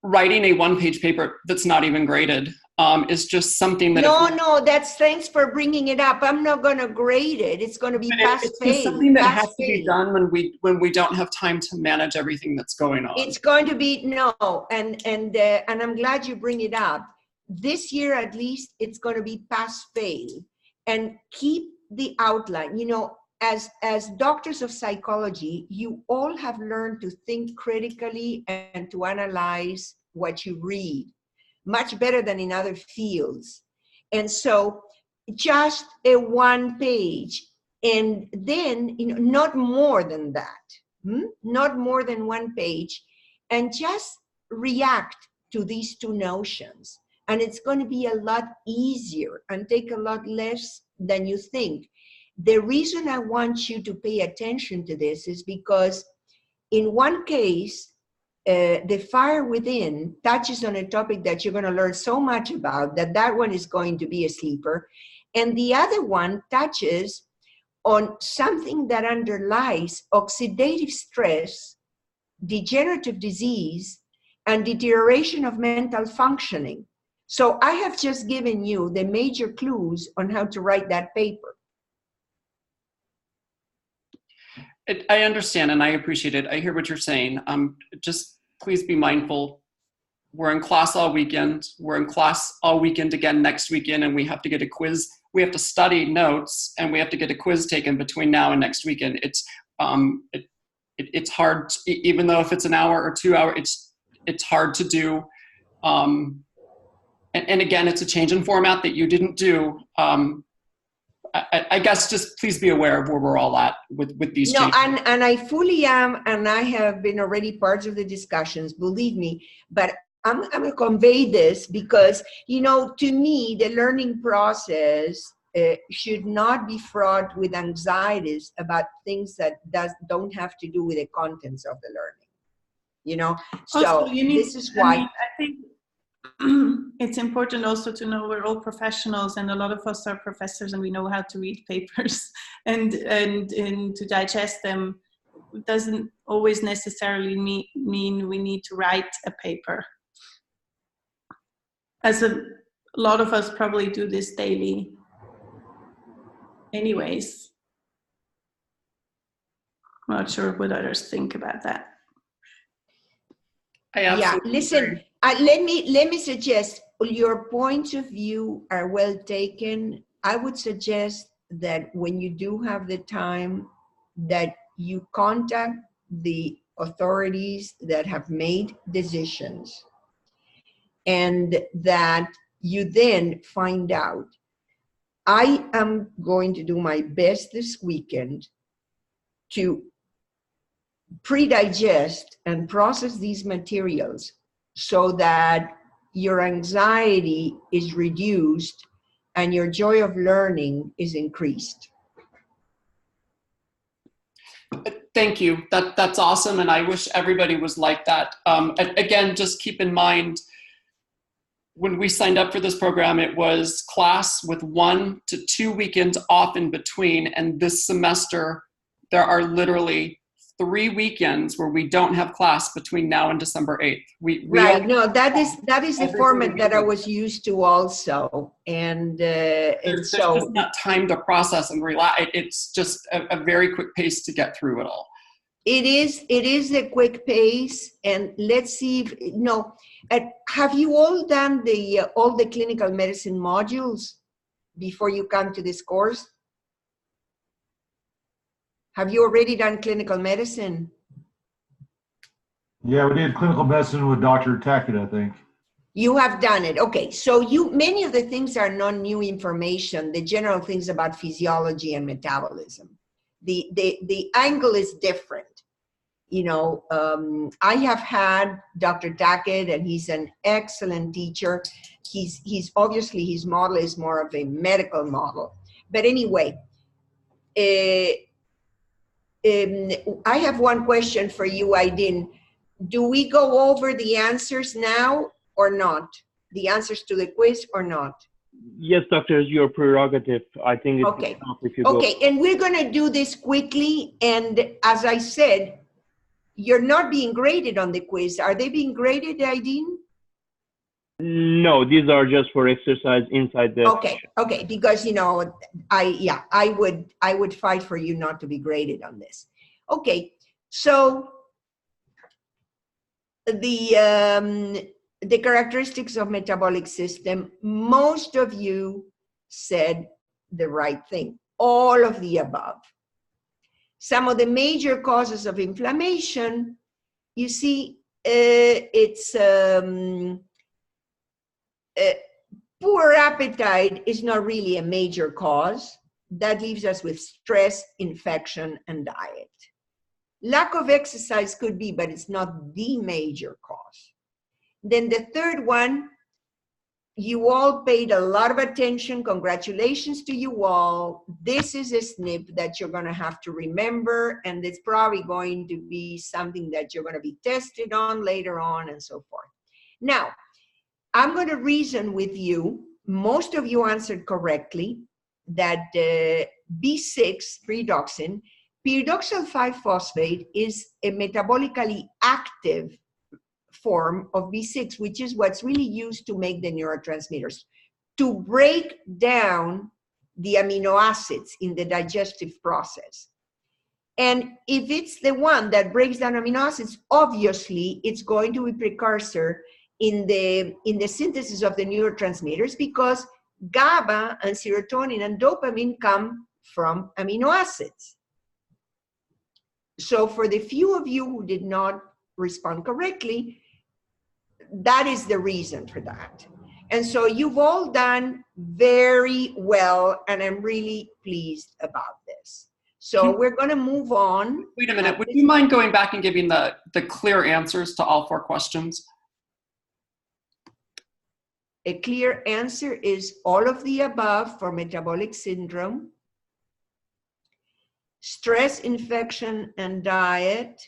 F: writing a one-page paper that's not even graded is just something that
A: No, that's, thanks for bringing it up. I'm not going to grade it. It's going to be pass
F: it's
A: fail.
F: just something that has to be
A: fail.
F: done when we don't have time to manage everything that's going on.
A: It's going to be, no, and I'm glad you bring it up. This year, at least, it's going to be pass fail, and keep the outline. You know, as doctors of psychology, you all have learned to think critically and to analyze what you read much better than in other fields. And so just a one page, and then, you know, not more than that, not more than one page, and just react to these two notions. And it's going to be a lot easier and take a lot less than you think. The reason I want you to pay attention to this is because in one case, the fire within touches on a topic that you're going to learn so much about that one is going to be a sleeper. And the other one touches on something that underlies oxidative stress, degenerative disease, and deterioration of mental functioning. So I have just given you the major clues on how to write that paper.
F: I understand and I appreciate it. I hear what you're saying. Just please be mindful. We're in class all weekend. We're in class all weekend again next weekend, and we have to get a quiz. We have to study notes, and we have to get a quiz taken between now and next weekend. It's hard, even though if it's an hour or 2 hours, it's hard to do. And again, it's a change in format that you didn't do. I guess just please be aware of where we're all at with these changes.
A: No, and I fully am, and I have been already part of the discussions, believe me, but I'm going to convey this because, you know, to me, the learning process should not be fraught with anxieties about things that don't have to do with the contents of the learning, you know? So
E: Also,
A: this is why.
E: I think it's important also to know we're all professionals, and a lot of us are professors, and we know how to read papers and to digest them doesn't always necessarily mean we need to write a paper. As a lot of us probably do this daily anyways. I'm not sure what others think about that.
A: Yeah, listen, let me suggest, your points of view are well taken. I would suggest that when you do have the time, that you contact the authorities that have made decisions, and that you then find out. I am going to do my best this weekend to pre-digest and process these materials so that your anxiety is reduced and your joy of learning is increased.
F: Thank you. That's awesome, and I wish everybody was like that. Again, just keep in mind, when we signed up for this program, it was class with 1 to 2 weekends off in between, and this semester, there are literally 3 weekends where we don't have class between now and December 8th.
A: Right. No, that is the format that I was used to also, and
F: there's
A: so
F: just not time to process and relax. It's just a very quick pace to get through it all.
A: It is a quick pace, and let's see if, no, have you all done all the clinical medicine modules before you come to this course? Have you already done clinical medicine?
C: Yeah, we did clinical medicine with Dr. Tackett, I think.
A: You have done it. Okay, so many of the things are non-new information, the general things about physiology and metabolism. The angle is different. You know, I have had Dr. Tackett, and he's an excellent teacher. He's obviously, his model is more of a medical model. But anyway, I have one question for you, Aydin. Do we go over the answers now or not? The answers to the quiz or not?
B: Yes, doctor, it's your prerogative. I think it's
A: okay.
B: If you go.
A: Okay, and we're going to do this quickly. And as I said, you're not being graded on the quiz. Are they being graded, Aideen?
B: No, these are just for exercise inside the
A: Okay, okay, because I would fight for you not to be graded on this. Okay, so the characteristics of metabolic system, most of you said the right thing, all of the above. Some of the major causes of inflammation, you see, it's poor appetite is not really a major cause. That leaves us with stress, infection, and diet. Lack of exercise could be, but it's not the major cause. Then the third one, you all paid a lot of attention. Congratulations to you all. This is a snip that you're going to have to remember, and it's probably going to be something that you're going to be tested on later on and so forth. Now, I'm going to reason with you. Most of you answered correctly that B6, pyridoxine, pyridoxal 5-phosphate is a metabolically active form of B6, which is what's really used to make the neurotransmitters, to break down the amino acids in the digestive process. And if it's the one that breaks down amino acids, obviously it's going to be precursor in the synthesis of the neurotransmitters, because GABA and serotonin and dopamine come from amino acids. So for the few of you who did not respond correctly, that is the reason for that. And so you've all done very well, and I'm really pleased about this. So we're going to move on.
F: Wait a minute. Would you mind going back and giving the clear answers to all 4 questions?
A: A clear answer is all of the above for metabolic syndrome, stress, infection, and diet.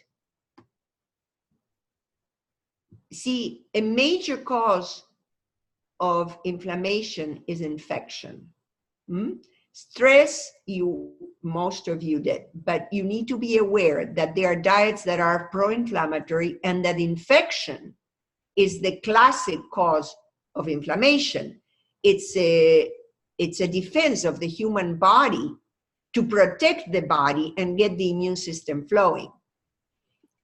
A: See, a major cause of inflammation is infection. Stress, most of you did, but you need to be aware that there are diets that are pro-inflammatory, and that infection is the classic cause of inflammation. It's a defense of the human body to protect the body and get the immune system flowing.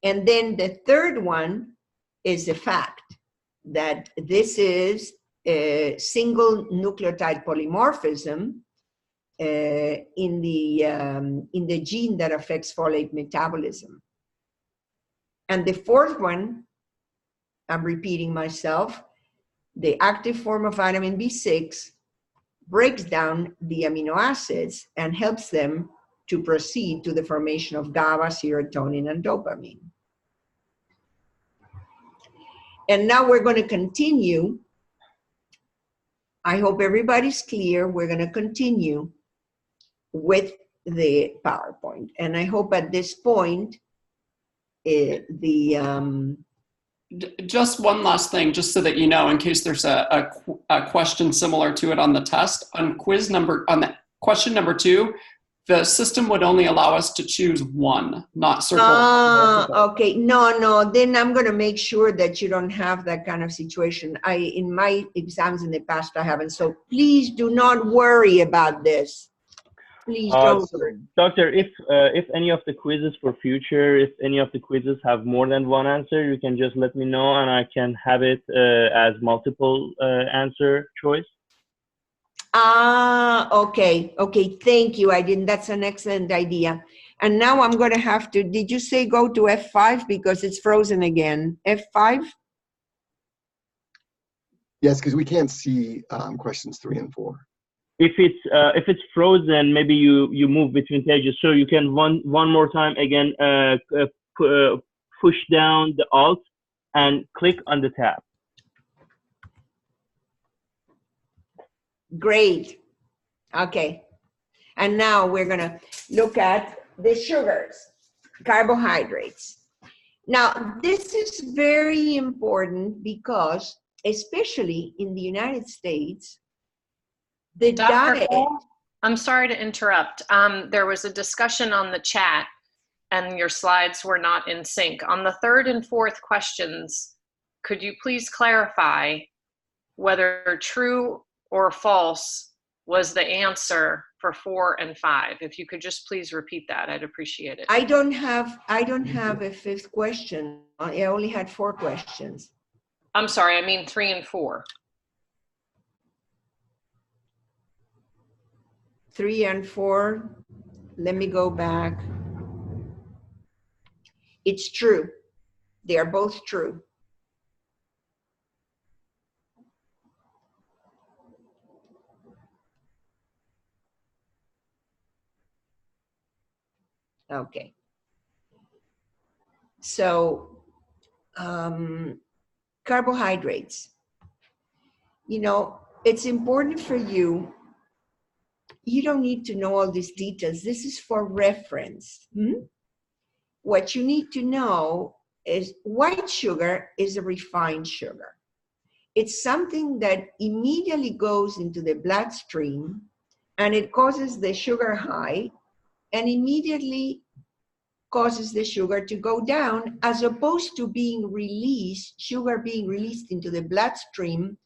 A: And then the third one is the fact that this is a single nucleotide polymorphism in the gene that affects folate metabolism. And the fourth one, I'm repeating myself, the active form of vitamin B6 breaks down the amino acids and helps them to proceed to the formation of GABA, serotonin, and dopamine. And now we're going to continue. I hope everybody's clear. We're going to continue with the PowerPoint. And I hope at this point,
F: Just one last thing, just so that you know, in case there's a question similar to it on the test. On question number 2, the system would only allow us to choose one, not circle.
A: Okay. No. Then I'm going to make sure that you don't have that kind of situation. In my exams in the past, I haven't. So please do not worry about this. Please don't worry.
B: Doctor, if any of the quizzes for future, if any of the quizzes have more than one answer, you can just let me know, and I can have it as multiple answer choice.
A: Okay. Thank you. That's an excellent idea. And now I'm going to have to, did you say go to F5 because it's frozen again? F5?
G: Yes, because we can't see questions 3 and 4.
B: If it's frozen, maybe you move between pages, so you can one more time again push down the Alt and click on the tab.
A: Great. Okay. And now we're going to look at the sugars, carbohydrates. Now, this is very important because, especially in the United States, the
D: Dr.
A: diet.
D: Cole, I'm sorry to interrupt. There was a discussion on the chat and your slides were not in sync. On the third and fourth questions, could you please clarify whether true or false was the answer for 4 and 5? If you could just please repeat that, I'd appreciate it.
A: I don't have a fifth question. I only had 4 questions.
D: I'm sorry, I mean 3 and 4.
A: 3 and 4, let me go back. It's true. They are both true. Okay. So, carbohydrates. You know, it's important for you. You don't need to know all these details. This is for reference. What you need to know is white sugar is a refined sugar. It's something that immediately goes into the bloodstream and it causes the sugar high and immediately causes the sugar to go down, as opposed to being released, sugar being released into the bloodstream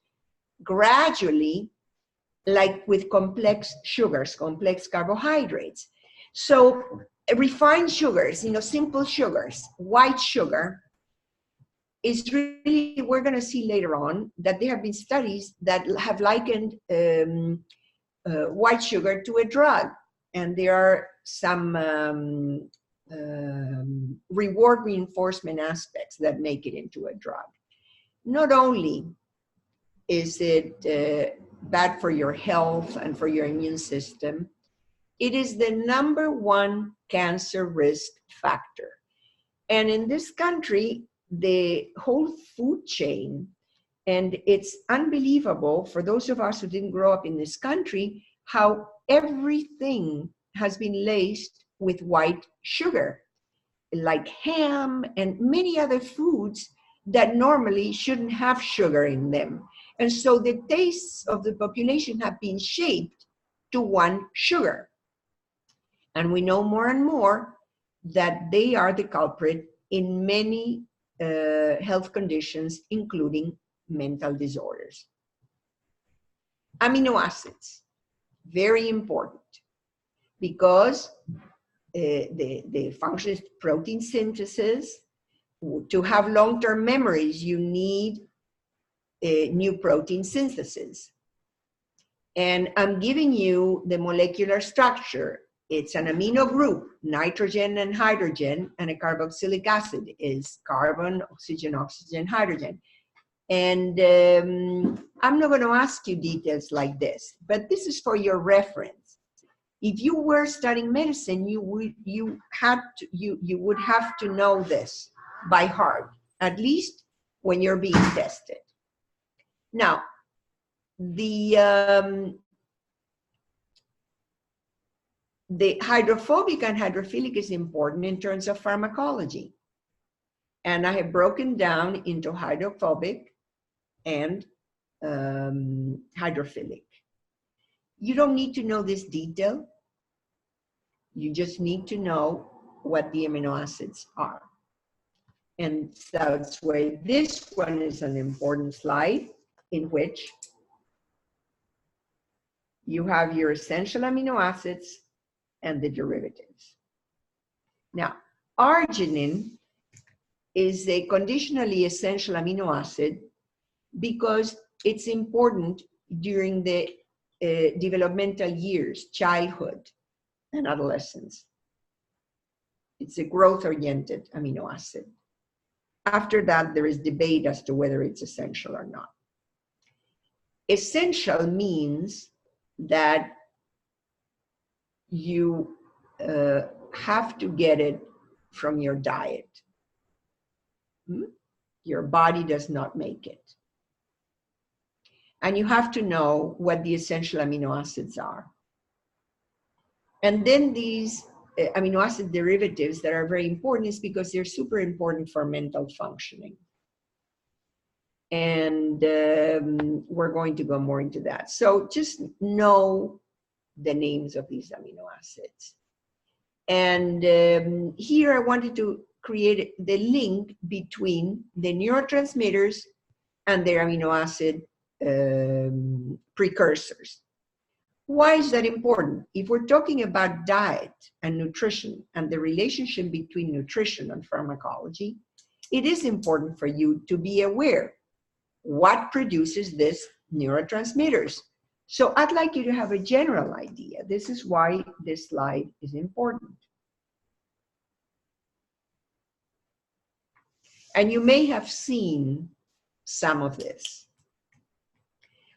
A: gradually, like with complex sugars, complex carbohydrates. So refined sugars, you know, simple sugars, white sugar is really, we're going to see later on that there have been studies that have likened white sugar to a drug. And there are some reward reinforcement aspects that make it into a drug. Not only is it bad for your health and for your immune system, it is the #1 cancer risk factor. And in this country, the whole food chain, and it's unbelievable for those of us who didn't grow up in this country, how everything has been laced with white sugar, like ham and many other foods that normally shouldn't have sugar in them. And so the tastes of the population have been shaped to want sugar. And we know more and more that they are the culprit in many health conditions, including mental disorders. Amino acids, very important, because the function is protein synthesis. To have long-term memories, you need new protein synthesis. And I'm giving you the molecular structure. It's an amino group, nitrogen and hydrogen, and a carboxylic acid is carbon, oxygen, oxygen, hydrogen. And I'm not going to ask you details like this, but this is for your reference. If you were studying medicine, you would have to know this by heart, at least when you're being tested. Now, the hydrophobic and hydrophilic is important in terms of pharmacology. And I have broken down into hydrophobic and hydrophilic. You don't need to know this detail. You just need to know what the amino acids are. And that's why this one is an important slide, in which you have your essential amino acids and the derivatives. Now, arginine is a conditionally essential amino acid because it's important during the developmental years, childhood and adolescence. It's a growth-oriented amino acid. After that, there is debate as to whether it's essential or not. Essential means that you have to get it from your diet. Your body does not make it. And you have to know what the essential amino acids are. And then these amino acid derivatives that are very important is because they're super important for mental functioning. And we're going to go more into that. So just know the names of these amino acids. And here I wanted to create the link between the neurotransmitters and their amino acid precursors. Why is that important? If we're talking about diet and nutrition and the relationship between nutrition and pharmacology, it is important for you to be aware what produces these neurotransmitters. So I'd like you to have a general idea. This is why this slide is important. And you may have seen some of this.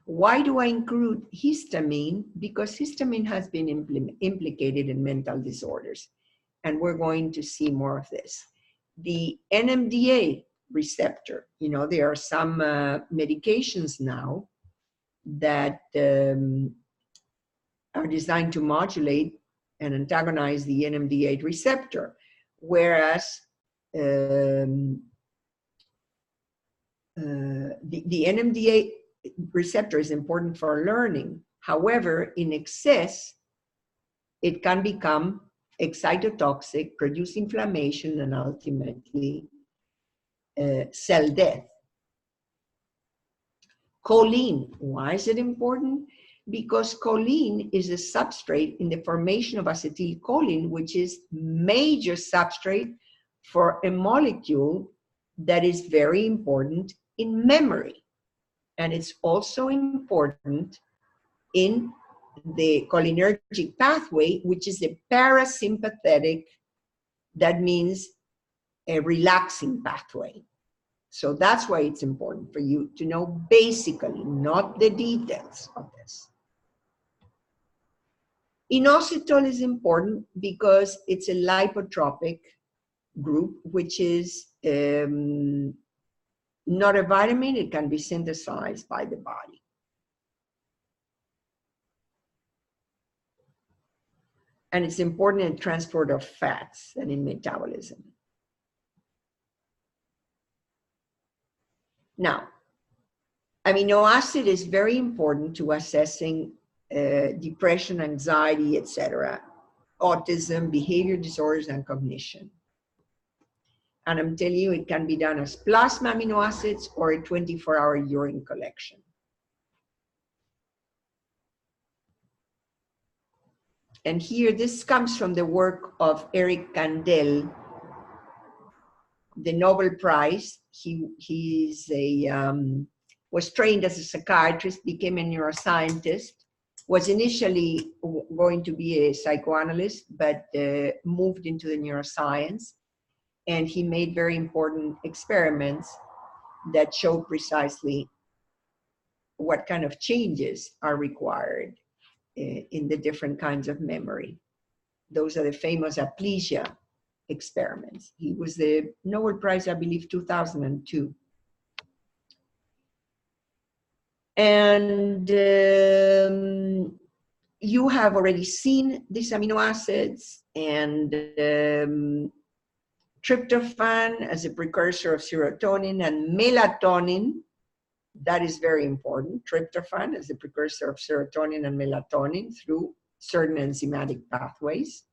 A: Why do I include histamine? Because histamine has been implicated in mental disorders, and we're going to see more of this. The NMDA receptor, you know, there are some medications now that are designed to modulate and antagonize the NMDA receptor, whereas the NMDA receptor is important for learning. However, in excess, it can become excitotoxic, produce inflammation, and ultimately cell death. Choline, why is it important? Because choline is a substrate in the formation of acetylcholine, which is major substrate for a molecule that is very important in memory. And it's also important in the cholinergic pathway, which is a parasympathetic, that means a relaxing pathway. So that's why it's important for you to know basically, not the details of this. Inositol is important because it's a lipotropic group, which is not a vitamin. It can be synthesized by the body. And it's important in transport of fats and in metabolism. Now, amino acid is very important to assessing depression, anxiety, etc., autism, behavior disorders, and cognition. And I'm telling you, it can be done as plasma amino acids or a 24-hour urine collection. And here, this comes from the work of Eric Kandel, the Nobel Prize. He was trained as a psychiatrist, became a neuroscientist, was initially going to be a psychoanalyst, but moved into the neuroscience. And he made very important experiments that showed precisely what kind of changes are required in the different kinds of memory. Those are the famous aplesia experiments. He was the Nobel Prize, I believe, 2002. And you have already seen these amino acids, and tryptophan as a precursor of serotonin, and melatonin. That is very important. Tryptophan as a precursor of serotonin and melatonin through certain enzymatic pathways.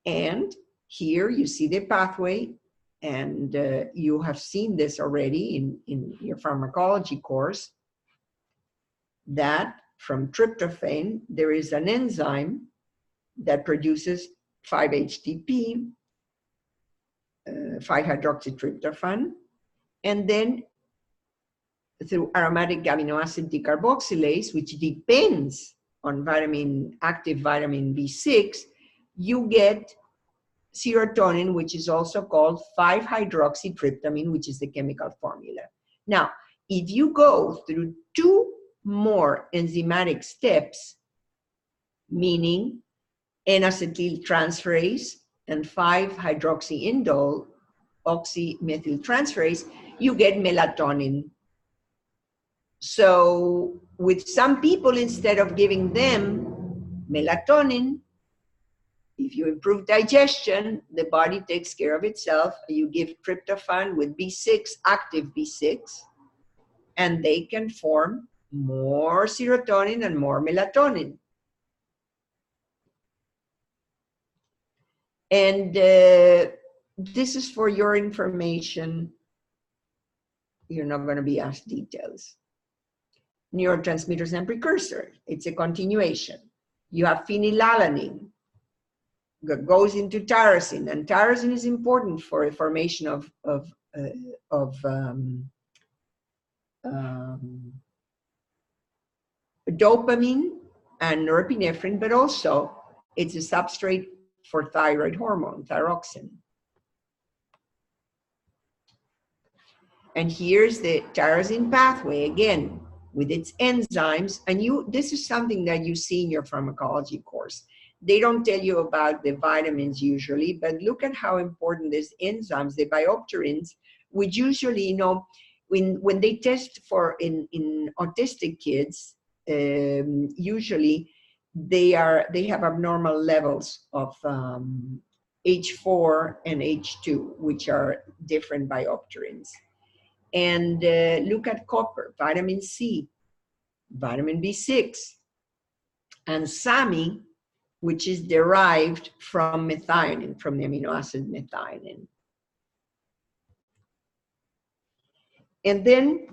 A: And here you see the pathway, and you have seen this already in your pharmacology course, that from tryptophan, there is an enzyme that produces 5-HTP, 5-hydroxytryptophan, and then through aromatic amino acid decarboxylase, which depends on active vitamin B6, you get serotonin, which is also called 5-hydroxytryptamine, which is the chemical formula. Now, if you go through 2 more enzymatic steps, meaning N-acetyltransferase and 5-hydroxyindole oxymethyltransferase, you get melatonin. So with some people, instead of giving them melatonin, if you improve digestion, the body takes care of itself. You give tryptophan with B6, active B6, and they can form more serotonin and more melatonin. And this is for your information. You're not going to be asked details. Neurotransmitters and precursors. It's a continuation. You have phenylalanine that goes into tyrosine, and tyrosine is important for the formation of dopamine and norepinephrine, but also it's a substrate for thyroid hormone, thyroxine. And here's the tyrosine pathway again with its enzymes. And this is something that you see in your pharmacology course. They don't tell you about the vitamins usually, but look at how important these enzymes, the biopterins, which usually, you know, when they test for in autistic kids, usually they have abnormal levels of H4 and H2, which are different biopterins. And look at copper, vitamin C, vitamin B6, and SAMI, which is derived from methionine, from the amino acid methionine. And then,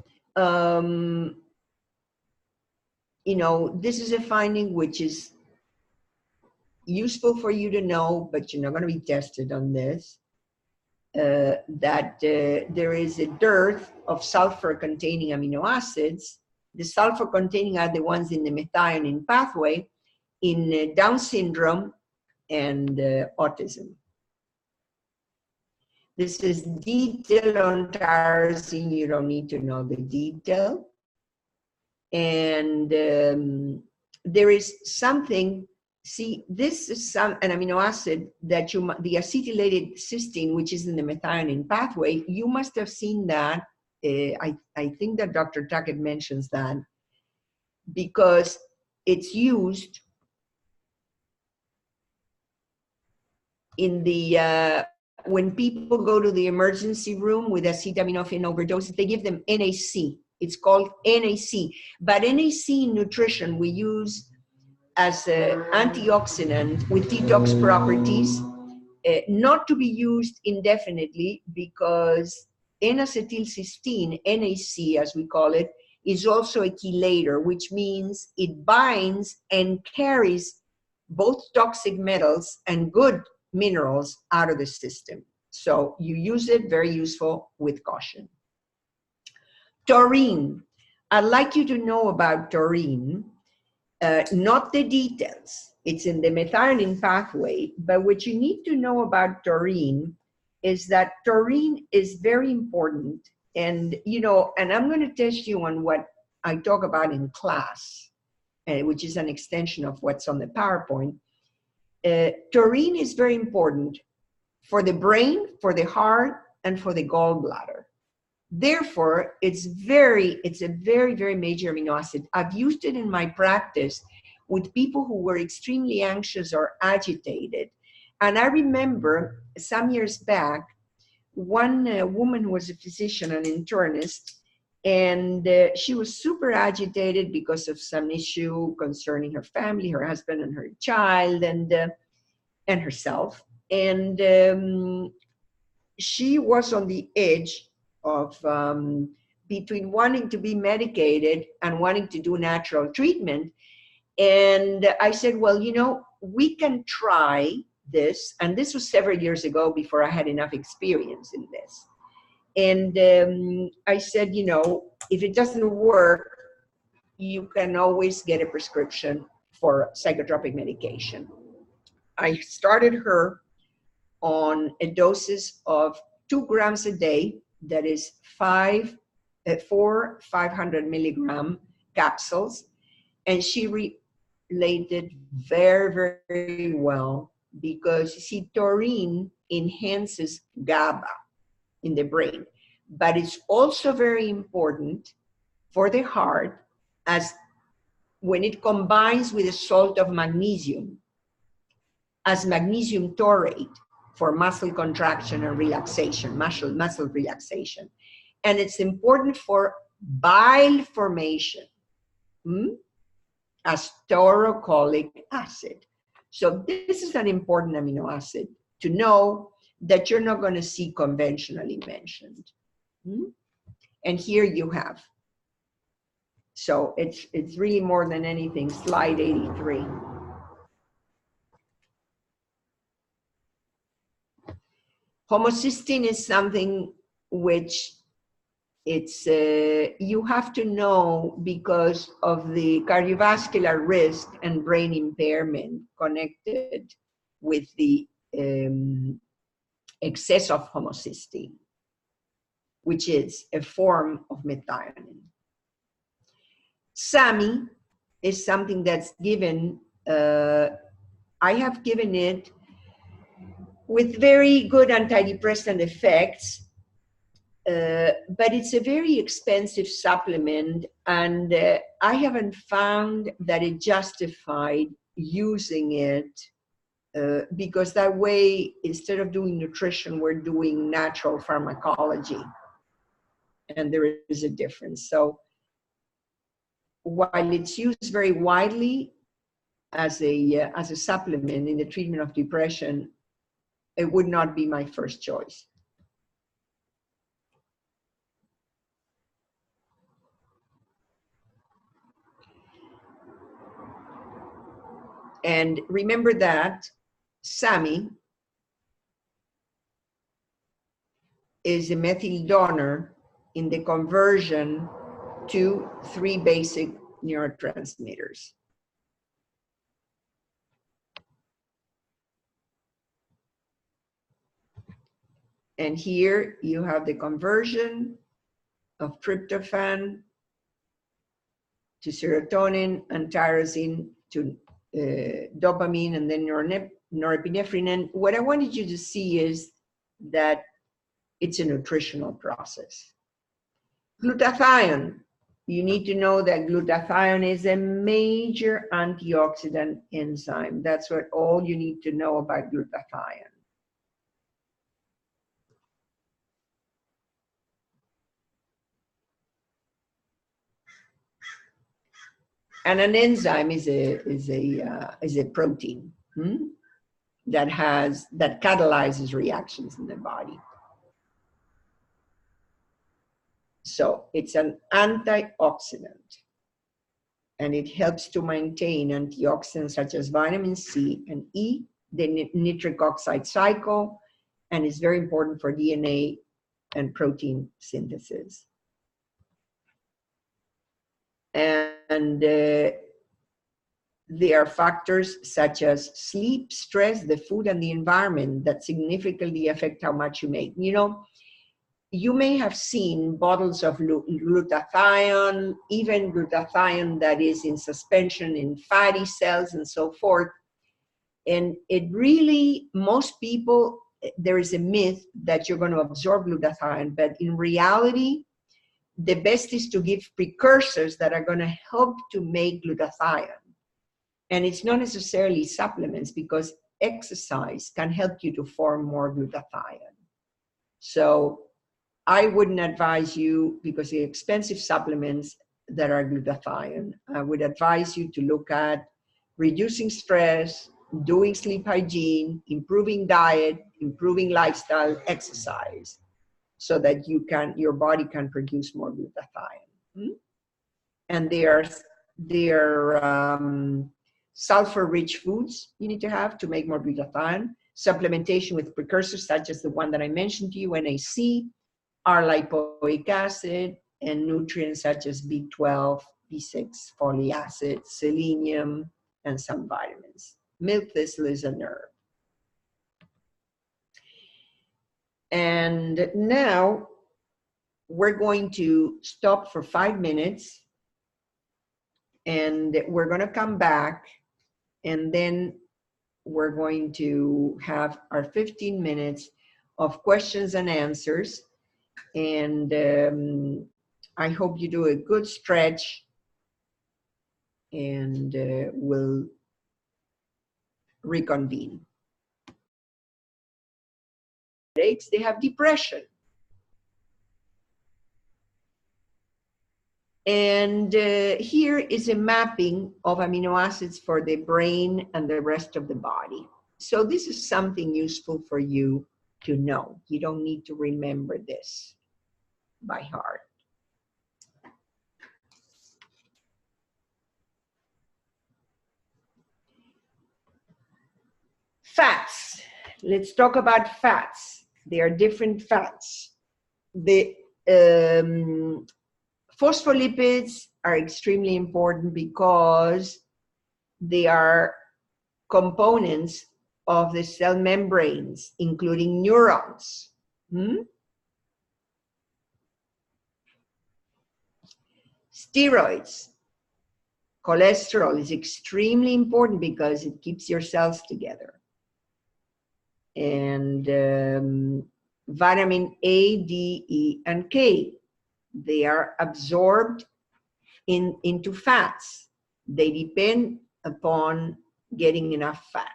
A: you know, this is a finding which is useful for you to know, but you're not going to be tested on this, that there is a dearth of sulfur-containing amino acids. The sulfur-containing are the ones in the methionine pathway in Down syndrome and autism. This is detail on tyrosine. You don't need to know the detail. And there is something, see, this is an amino acid that the acetylated cysteine, which is in the methionine pathway, you must have seen that. I think that Dr. Tuckett mentions that because it's used in the, when people go to the emergency room with acetaminophen overdoses, they give them NAC. It's called NAC. But NAC in nutrition we use as an antioxidant with detox properties, not to be used indefinitely because N-acetylcysteine, NAC as we call it, is also a chelator, which means it binds and carries both toxic metals and good minerals out of the system. So you use it, very useful, with caution. Taurine. I'd like you to know about taurine, not the details. It's in the methionine pathway, but what you need to know about taurine is that taurine is very important. And, you know, and I'm going to test you on what I talk about in class, which is an extension of what's on the PowerPoint. Taurine is very important for the brain, for the heart, and for the gallbladder. Therefore, it's a very, very major amino acid. I've used it in my practice with people who were extremely anxious or agitated. And I remember some years back, one woman who was a physician, an internist, and she was super agitated because of some issue concerning her family, her husband and her child, and herself. And she was on the edge of between wanting to be medicated and wanting to do natural treatment. And I said, well, you know, we can try this. And this was several years ago before I had enough experience in this. And I said, you know, if it doesn't work, you can always get a prescription for psychotropic medication. I started her on a doses of 2 grams a day, that is 4 500 milligram capsules, and she related very, very well because you see, taurine enhances GABA in the brain, but it's also very important for the heart as when it combines with the salt of magnesium as magnesium taurate for muscle contraction and relaxation, muscle relaxation. And it's important for bile formation as taurocolic acid. So this is an important amino acid to know that you're not going to see conventionally mentioned. And here you have. So it's really more than anything, slide 83. Homocysteine is something which it's you have to know because of the cardiovascular risk and brain impairment connected with the excess of homocysteine, which is a form of methionine. SAMI is something that's given, I have given it with very good antidepressant effects, but it's a very expensive supplement, and I haven't found that it justified using it because that way, instead of doing nutrition, we're doing natural pharmacology, and there is a difference. So while it's used very widely as a supplement in the treatment of depression, it would not be my first choice. And remember that SAMI is a methyl donor in the conversion to 3 basic neurotransmitters. And here you have the conversion of tryptophan to serotonin and tyrosine to dopamine and then norepinephrine. And what I wanted you to see is that it's a nutritional process. Glutathione, you need to know that glutathione is a major antioxidant enzyme. That's what all you need to know about glutathione. And an enzyme is a protein that catalyzes reactions in the body. So it's an antioxidant, and it helps to maintain antioxidants such as vitamin C and E, the nitric oxide cycle, and is very important for DNA and protein synthesis. And there are factors such as sleep, stress, the food, and the environment that significantly affect how much you make. You know, you may have seen bottles of glutathione, even glutathione that is in suspension in fatty cells and so forth. And it really, most people, there is a myth that you're going to absorb glutathione, but in reality, the best is to give precursors that are going to help to make glutathione. And it's not necessarily supplements, because exercise can help you to form more glutathione. So I wouldn't advise you, because the expensive supplements that are glutathione, I would advise you to look at reducing stress, doing sleep hygiene, improving diet, improving lifestyle, exercise, so that your body can produce more glutathione. And there are sulfur-rich foods you need to have to make more glutathione, supplementation with precursors such as the one that I mentioned to you, NAC, R-lipoic acid, and nutrients such as B12, B6, folic acid, selenium, and some vitamins. Milk thistle is a nerve. And now we're going to stop for 5 minutes, and we're going to come back, and then we're going to have our 15 minutes of questions and answers. And I hope you do a good stretch, and we'll reconvene. They have depression. And here is a mapping of amino acids for the brain and the rest of the body. So this is something useful for you to know. You don't need to remember this by heart. Fats. Let's talk about fats. There are different fats. The phospholipids are extremely important because they are components of the cell membranes, including neurons. Steroids. Cholesterol is extremely important because it keeps your cells together. And vitamin A, D, E, and K, they are absorbed into fats. They depend upon getting enough fat.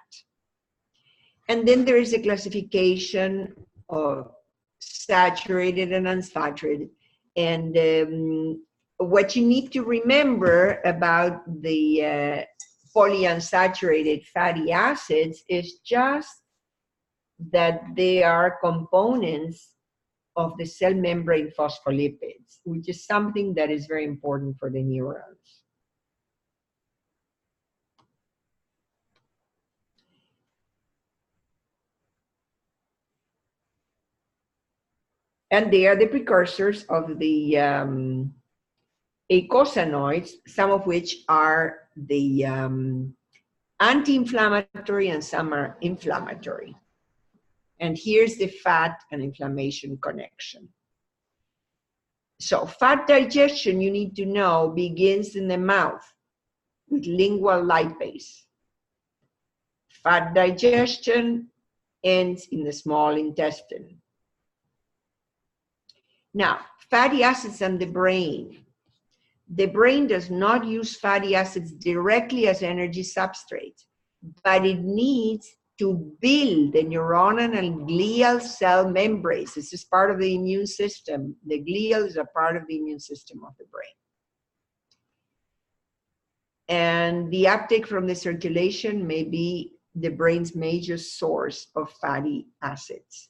A: And then there is a classification of saturated and unsaturated. And what you need to remember about the polyunsaturated fatty acids is just that they are components of the cell membrane phospholipids, which is something that is very important for the neurons. And they are the precursors of the eicosanoids, some of which are the anti-inflammatory and some are inflammatory. And here's the fat and inflammation connection. So fat digestion, you need to know, begins in the mouth with lingual lipase. Fat digestion ends in the small intestine. Now, fatty acids and the brain. The brain does not use fatty acids directly as energy substrate, but it needs to build the neuronal and glial cell membranes. This is part of the immune system. The glial is a part of the immune system of the brain. And the uptake from the circulation may be the brain's major source of fatty acids.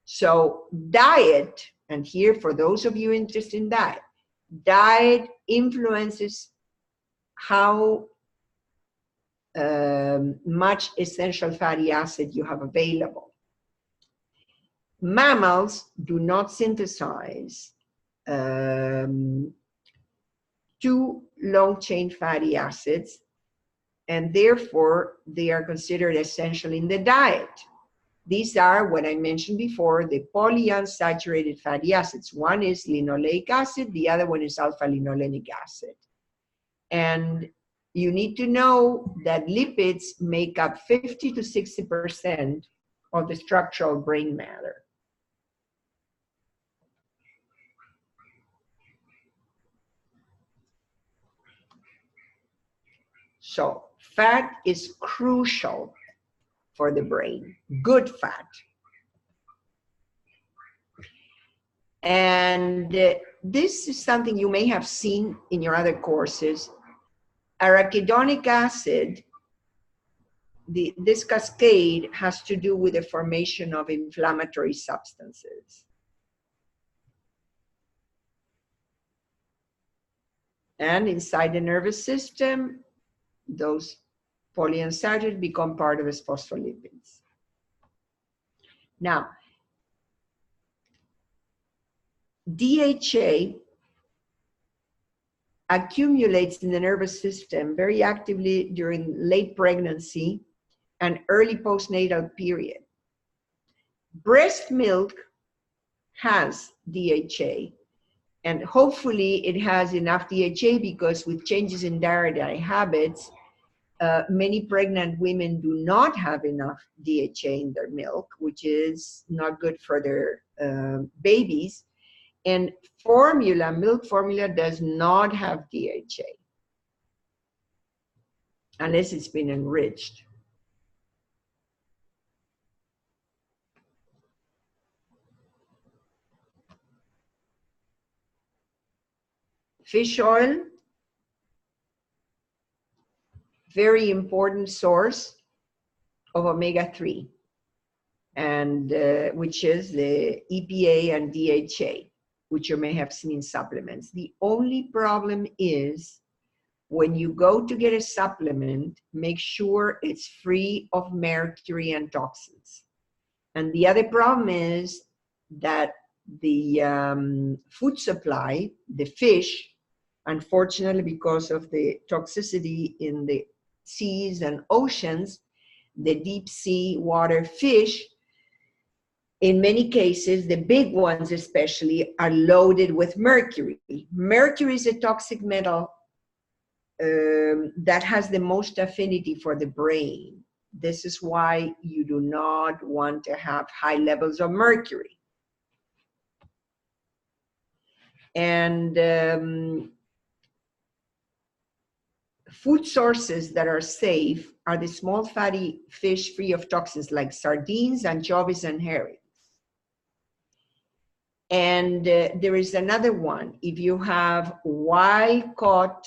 A: So diet, and here for those of you interested in diet influences how much essential fatty acid you have available. Mammals do not synthesize 2 long-chain fatty acids, and therefore they are considered essential in the diet. These are what I mentioned before, the polyunsaturated fatty acids. One is linoleic acid, the other one is alpha-linolenic acid. And you need to know that lipids make up 50 to 60% of the structural brain matter. So fat is crucial for the brain, good fat. And this is something you may have seen in your other courses. Arachidonic acid, this cascade has to do with the formation of inflammatory substances. And inside the nervous system, those polyunsaturated become part of its phospholipids. Now, DHA accumulates in the nervous system very actively during late pregnancy and early postnatal period. Breast milk has DHA, and hopefully it has enough DHA because with changes in dietary habits, many pregnant women do not have enough DHA in their milk, which is not good for their babies. And milk formula does not have DHA unless it's been enriched. Fish oil, very important source of omega-3, and which is the EPA and DHA, which you may have seen in supplements. The only problem is when you go to get a supplement, make sure it's free of mercury and toxins. And the other problem is that the food supply, the fish, unfortunately, because of the toxicity in the seas and oceans, the deep sea water fish, in many cases, the big ones especially, are loaded with mercury. Mercury is a toxic metal that has the most affinity for the brain. This is why you do not want to have high levels of mercury. And food sources that are safe are the small fatty fish free of toxins like sardines, anchovies, and herring. And there is another one. If you have wild-caught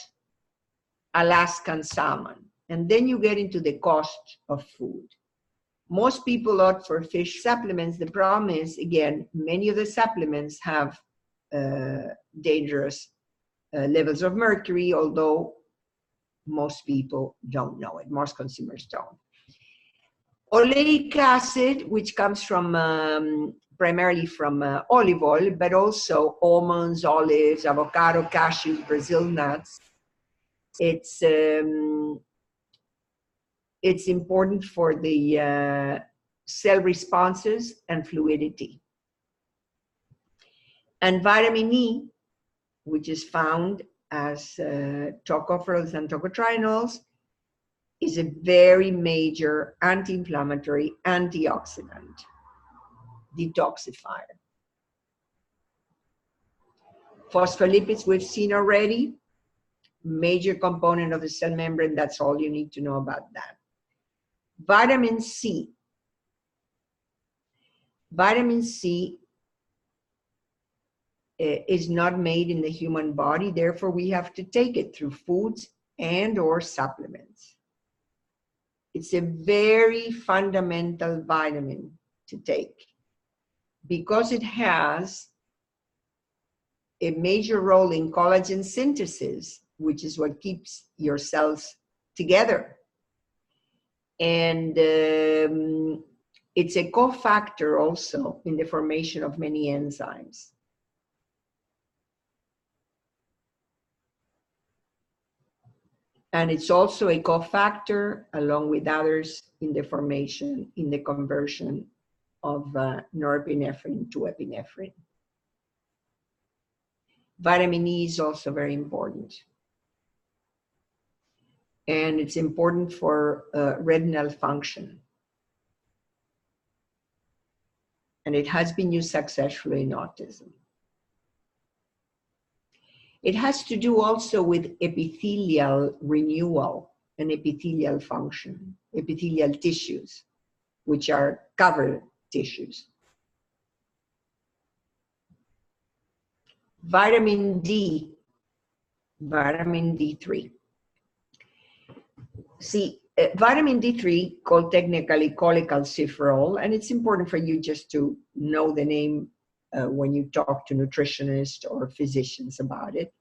A: Alaskan salmon, and then you get into the cost of food. Most people opt for fish supplements. The problem is, again, many of the supplements have dangerous levels of mercury, although most people don't know it. Most consumers don't. Oleic acid, which comes from primarily from olive oil, but also almonds, olives, avocado, cashews, Brazil nuts. It's important for the cell responses and fluidity. And vitamin E, which is found as tocopherols and tocotrienols, is a very major anti-inflammatory, antioxidant, detoxifier. Phospholipids we've seen already, major component of the cell membrane. That's all you need to know about that. Vitamin C. Vitamin C is not made in the human body, therefore we have to take it through foods and or supplements. It's a very fundamental vitamin to take because it has a major role in collagen synthesis, which is what keeps your cells together. And it's a cofactor also in the formation of many enzymes. And it's also a cofactor, along with others, in the formation, in the conversion of norepinephrine to epinephrine. Vitamin E is also very important. And it's important for retinal function. And it has been used successfully in autism. It has to do also with epithelial renewal and epithelial function, epithelial tissues, which are covered tissues. Vitamin D, vitamin D3. See, vitamin D3, called technically cholecalciferol, and it's important for you just to know the name when you talk to nutritionists or physicians about it.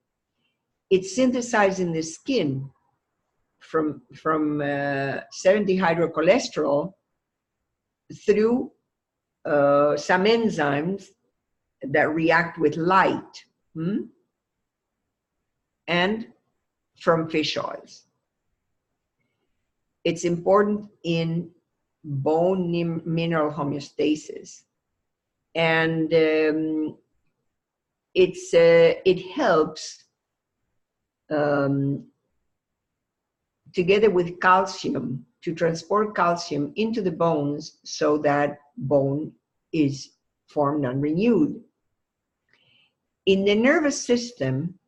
A: It's synthesized in the skin from 70-hydrocholesterol through some enzymes that react with light, and from fish oils. It's important in bone mineral homeostasis, and it helps together with calcium to transport calcium into the bones so that bone is formed and renewed. In the nervous system,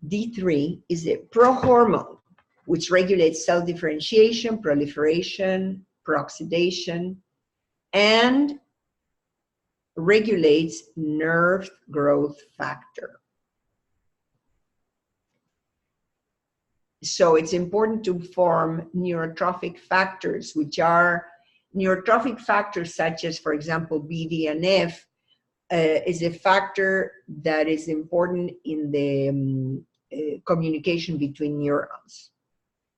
A: D3 is a prohormone which regulates cell differentiation, proliferation, peroxidation, and regulates nerve growth factor. So it's important to form neurotrophic factors, which are neurotrophic factors such as, for example, BDNF is a factor that is important in the communication between neurons.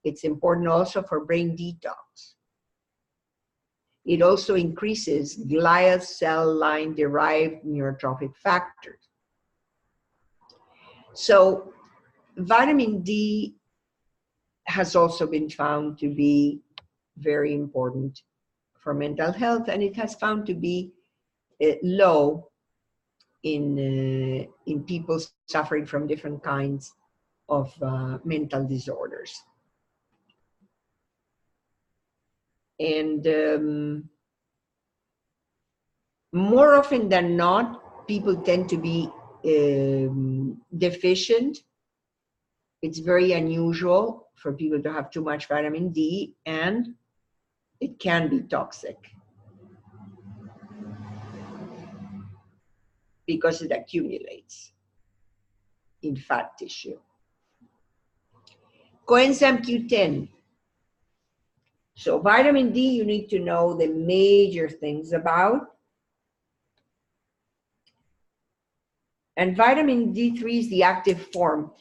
A: It's important also for brain detox. It also increases glial cell line derived neurotrophic factors. So vitamin D has also been found to be very important for mental health, and it has found to be low in people suffering from different kinds of mental disorders. And more often than not, people tend to be deficient. It's very unusual for people to have too much vitamin D, and it can be toxic because it accumulates in fat tissue. Coenzyme Q10. So vitamin D, you need to know the major things about. And vitamin D3 is the active form.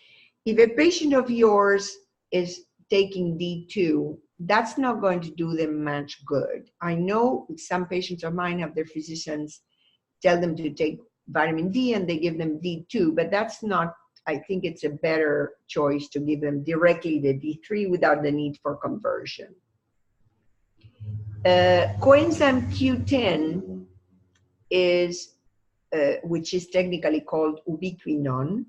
A: If a patient of yours is taking D2, that's not going to do them much good. I know some patients of mine have their physicians tell them to take vitamin D and they give them D2, but that's not, I think it's a better choice to give them directly the D3 without the need for conversion. Coenzyme Q10 is, which is technically called ubiquinone,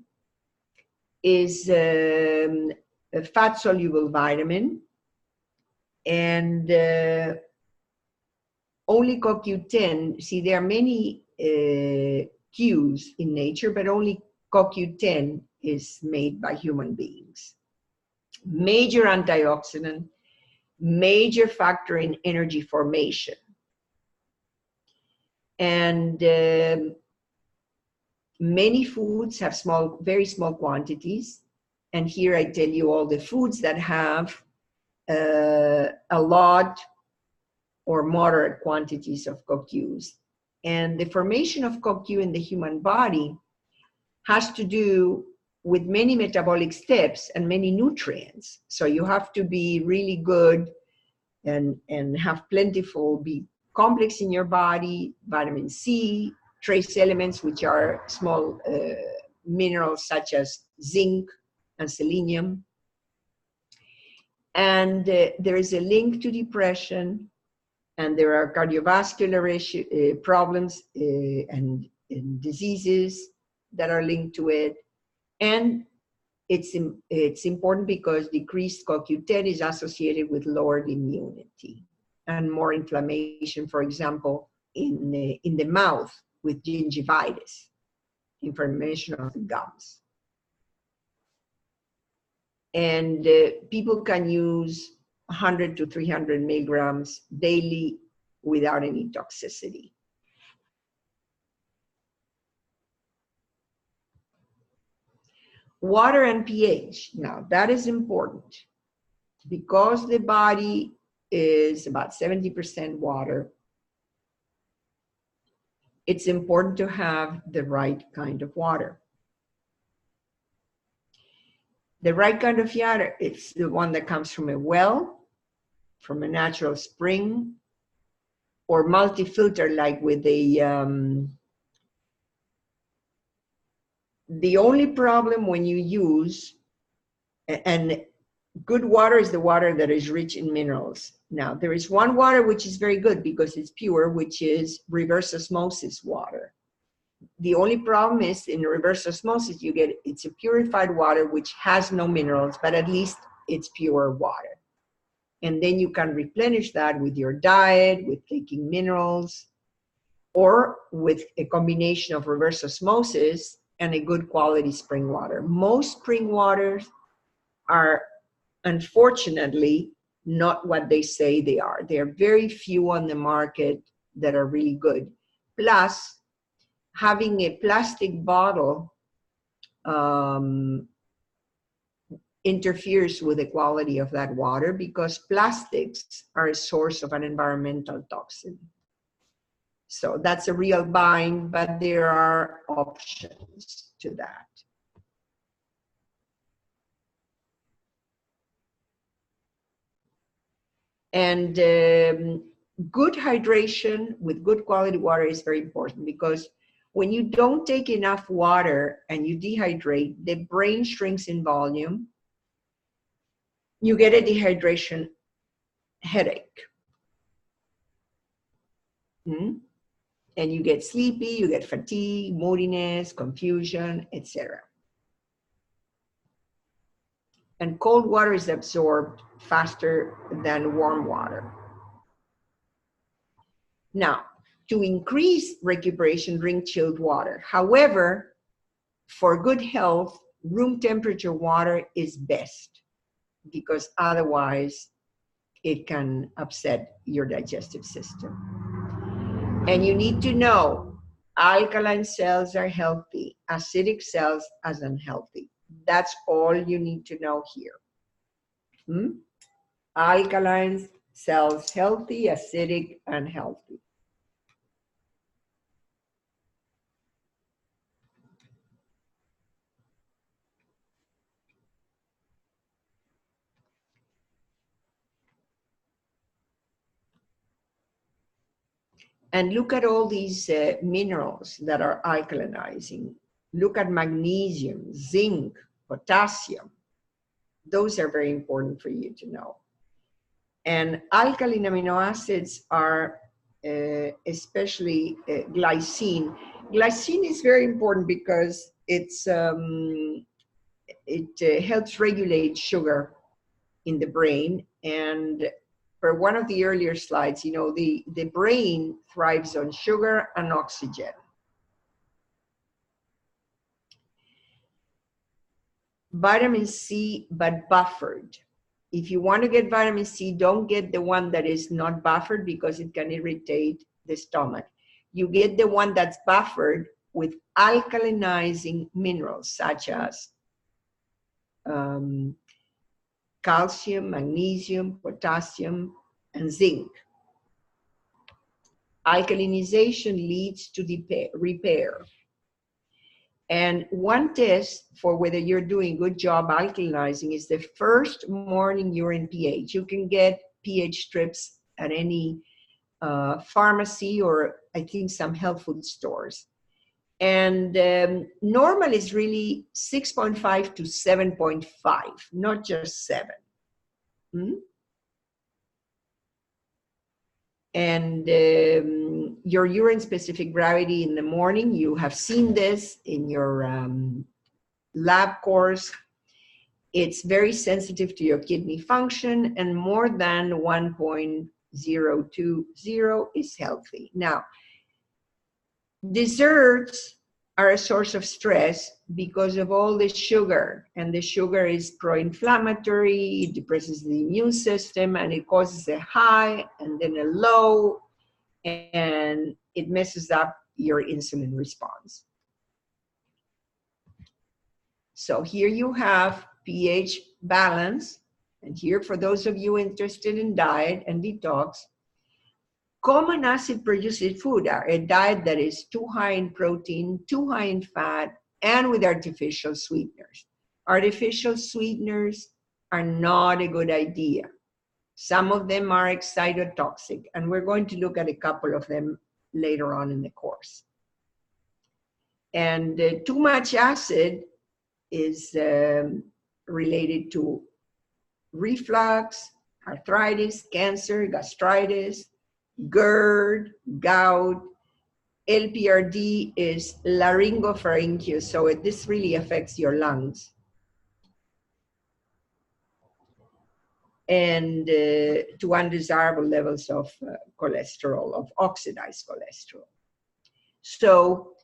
A: is a fat-soluble vitamin, and only CoQ10, see there are many Qs in nature, but only CoQ10 is made by human beings. Major antioxidant, major factor in energy formation. And many foods have very small quantities. And here I tell you all the foods that have a lot or moderate quantities of CoQs. And the formation of CoQ in the human body has to do with many metabolic steps and many nutrients. So you have to be really good and have plentiful B complex in your body, vitamin C, trace elements, which are small minerals such as zinc and selenium. And there is a link to depression, and there are cardiovascular problems and diseases that are linked to it. And it's important because decreased CoQ10 is associated with lowered immunity and more inflammation, for example, in the mouth with gingivitis, inflammation of the gums. And people can use 100 to 300 milligrams daily without any toxicity. Water and pH. Now, that is important because the body is about 70% water. It's important to have the right kind of water. The right kind of water, it's the one that comes from a well, from a natural spring, or multi-filter, like with the only problem when you use, and good water is the water that is rich in minerals. Now, there is one water which is very good because it's pure, which is reverse osmosis water. The only problem is in reverse osmosis, it's a purified water which has no minerals, but at least it's pure water. And then you can replenish that with your diet, with taking minerals, or with a combination of reverse osmosis and a good quality spring water. Most spring waters are, unfortunately, not what they say they are. There are very few on the market that are really good. Plus, having a plastic bottle interferes with the quality of that water because plastics are a source of an environmental toxin. So that's a real bind, but there are options to that. And good hydration with good quality water is very important, because when you don't take enough water and you dehydrate, the brain shrinks in volume. You get a dehydration headache. And you get sleepy, you get fatigue, moodiness, confusion, etc. And cold water is absorbed faster than warm water. Now, to increase recuperation, drink chilled water. However, for good health, room temperature water is best, because otherwise it can upset your digestive system. And you need to know, alkaline cells are healthy, acidic cells as unhealthy. That's all you need to know here. Alkaline cells healthy, acidic unhealthy. And look at all these minerals that are alkalinizing. Look at magnesium, zinc, potassium. Those are very important for you to know. And alkaline amino acids are especially glycine. Glycine is very important because it helps regulate sugar in the brain. And for one of the earlier slides, you know, the brain thrives on sugar and oxygen. Vitamin C, but buffered. If you want to get vitamin C, don't get the one that is not buffered, because it can irritate the stomach. You get the one that's buffered with alkalinizing minerals, such as calcium, magnesium, potassium, and zinc. Alkalinization leads to repair. And one test for whether you're doing a good job alkalinizing is the first morning urine pH. You can get pH strips at any pharmacy, or I think some health food stores. And normal is really 6.5 to 7.5, not just 7. And your urine specific gravity in the morning, you have seen this in your lab course. It's very sensitive to your kidney function, and more than 1.020 is healthy. Now, desserts are a source of stress because of all the sugar, and the sugar is pro-inflammatory, it depresses the immune system, and it causes a high and then a low, and it messes up your insulin response. So here you have pH balance, and here, for those of you interested in diet and detox, common acid produced food are a diet that is too high in protein, too high in fat, and with artificial sweeteners. Artificial sweeteners are not a good idea. Some of them are excitotoxic, and we're going to look at a couple of them later on in the course. And too much acid is related to reflux, arthritis, cancer, gastritis, GERD, gout. LPRD is laryngopharyngeal, so this really affects your lungs. And to undesirable levels of cholesterol, of oxidized cholesterol. So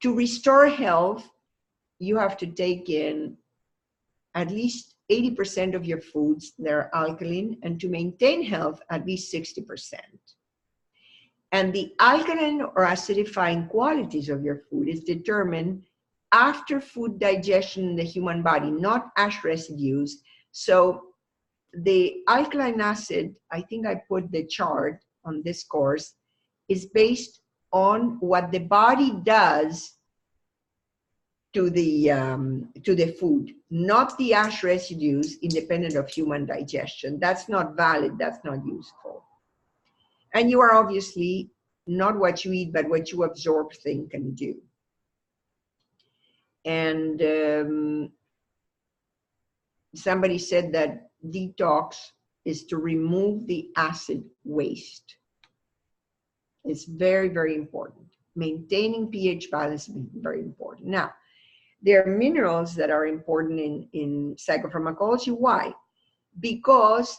A: to restore health, you have to take in at least 80% of your foods that are alkaline, and to maintain health, at least 60%. And the alkaline or acidifying qualities of your food is determined after food digestion in the human body, not ash residues. So the alkaline acid, I think I put the chart on this course, is based on what the body does to the food, not the ash residues independent of human digestion. That's not valid, that's not useful. And you are obviously not what you eat, but what you absorb, think, and do. And somebody said that detox is to remove the acid waste. It's very, very important. Maintaining pH balance is very important. Now, there are minerals that are important in psychopharmacology. Why? Because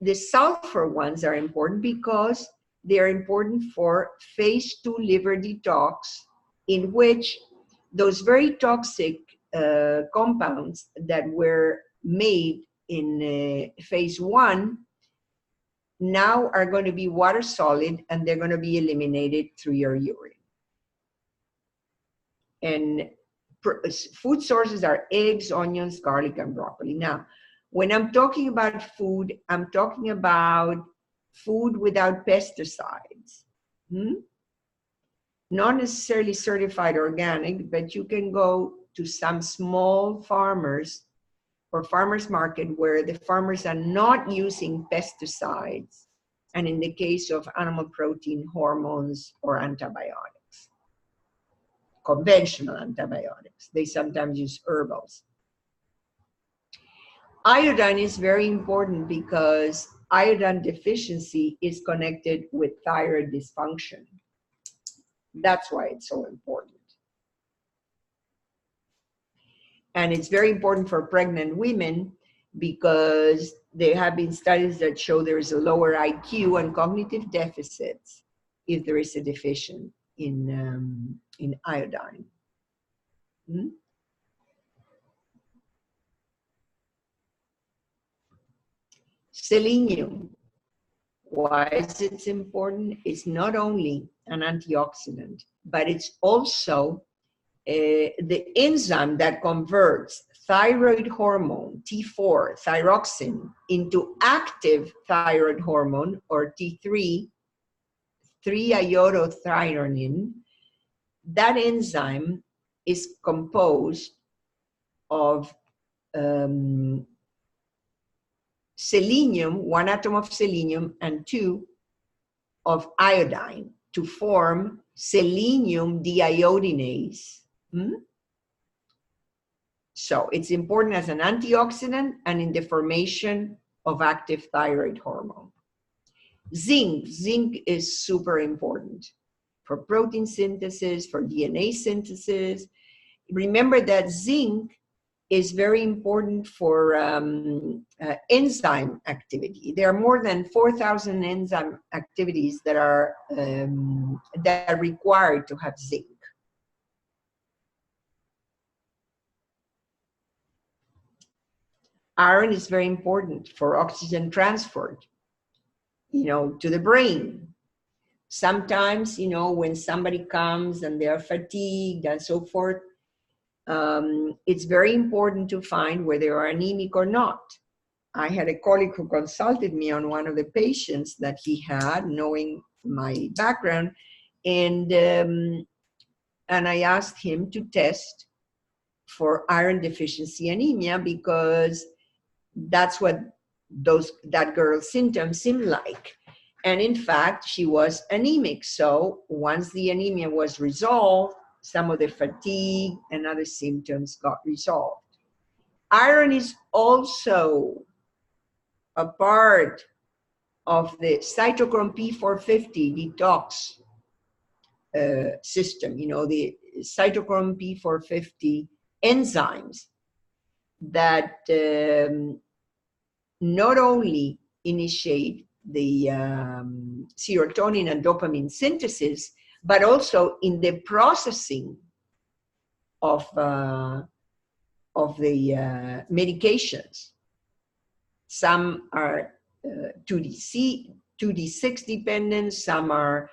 A: the sulfur ones are important because they are important for phase 2 liver detox, in which those very toxic compounds that were made in phase 1 now are going to be water solid, and they're going to be eliminated through your urine. And food sources are eggs, onions, garlic, and broccoli. Now, when I'm talking about food, I'm talking about food without pesticides. Not necessarily certified organic, but you can go to some small farmers or farmers market where the farmers are not using pesticides, and in the case of animal protein, hormones, or antibiotics, conventional antibiotics. They sometimes use herbals. Iodine is very important because iodine deficiency is connected with thyroid dysfunction. That's why it's so important. And it's very important for pregnant women because there have been studies that show there is a lower IQ and cognitive deficits if there is a deficiency in iodine. Selenium. Why is it important? It's not only an antioxidant, but it's also the enzyme that converts thyroid hormone, T4, thyroxine, into active thyroid hormone, or T3, 3-iodothyronine. That enzyme is composed of selenium, 1 atom of selenium, and 2 of iodine to form selenium deiodinase. So it's important as an antioxidant and in the formation of active thyroid hormone. Zinc. Zinc is super important for protein synthesis, for DNA synthesis. Remember that zinc is very important for enzyme activity. There are more than 4,000 enzyme activities that are required to have zinc. Iron is very important for oxygen transport, to the brain. Sometimes, when somebody comes and they're fatigued and so forth, it's very important to find whether they are anemic or not. I had a colleague who consulted me on one of the patients that he had, knowing my background, and I asked him to test for iron deficiency anemia because that's what that girl's symptoms seemed like. And in fact, she was anemic. So once the anemia was resolved, some of the fatigue and other symptoms got resolved. Iron is also a part of the cytochrome P450 detox system, the cytochrome P450 enzymes that not only initiate the serotonin and dopamine synthesis, but also in the processing of the medications. Some are 2D6 dependent, some are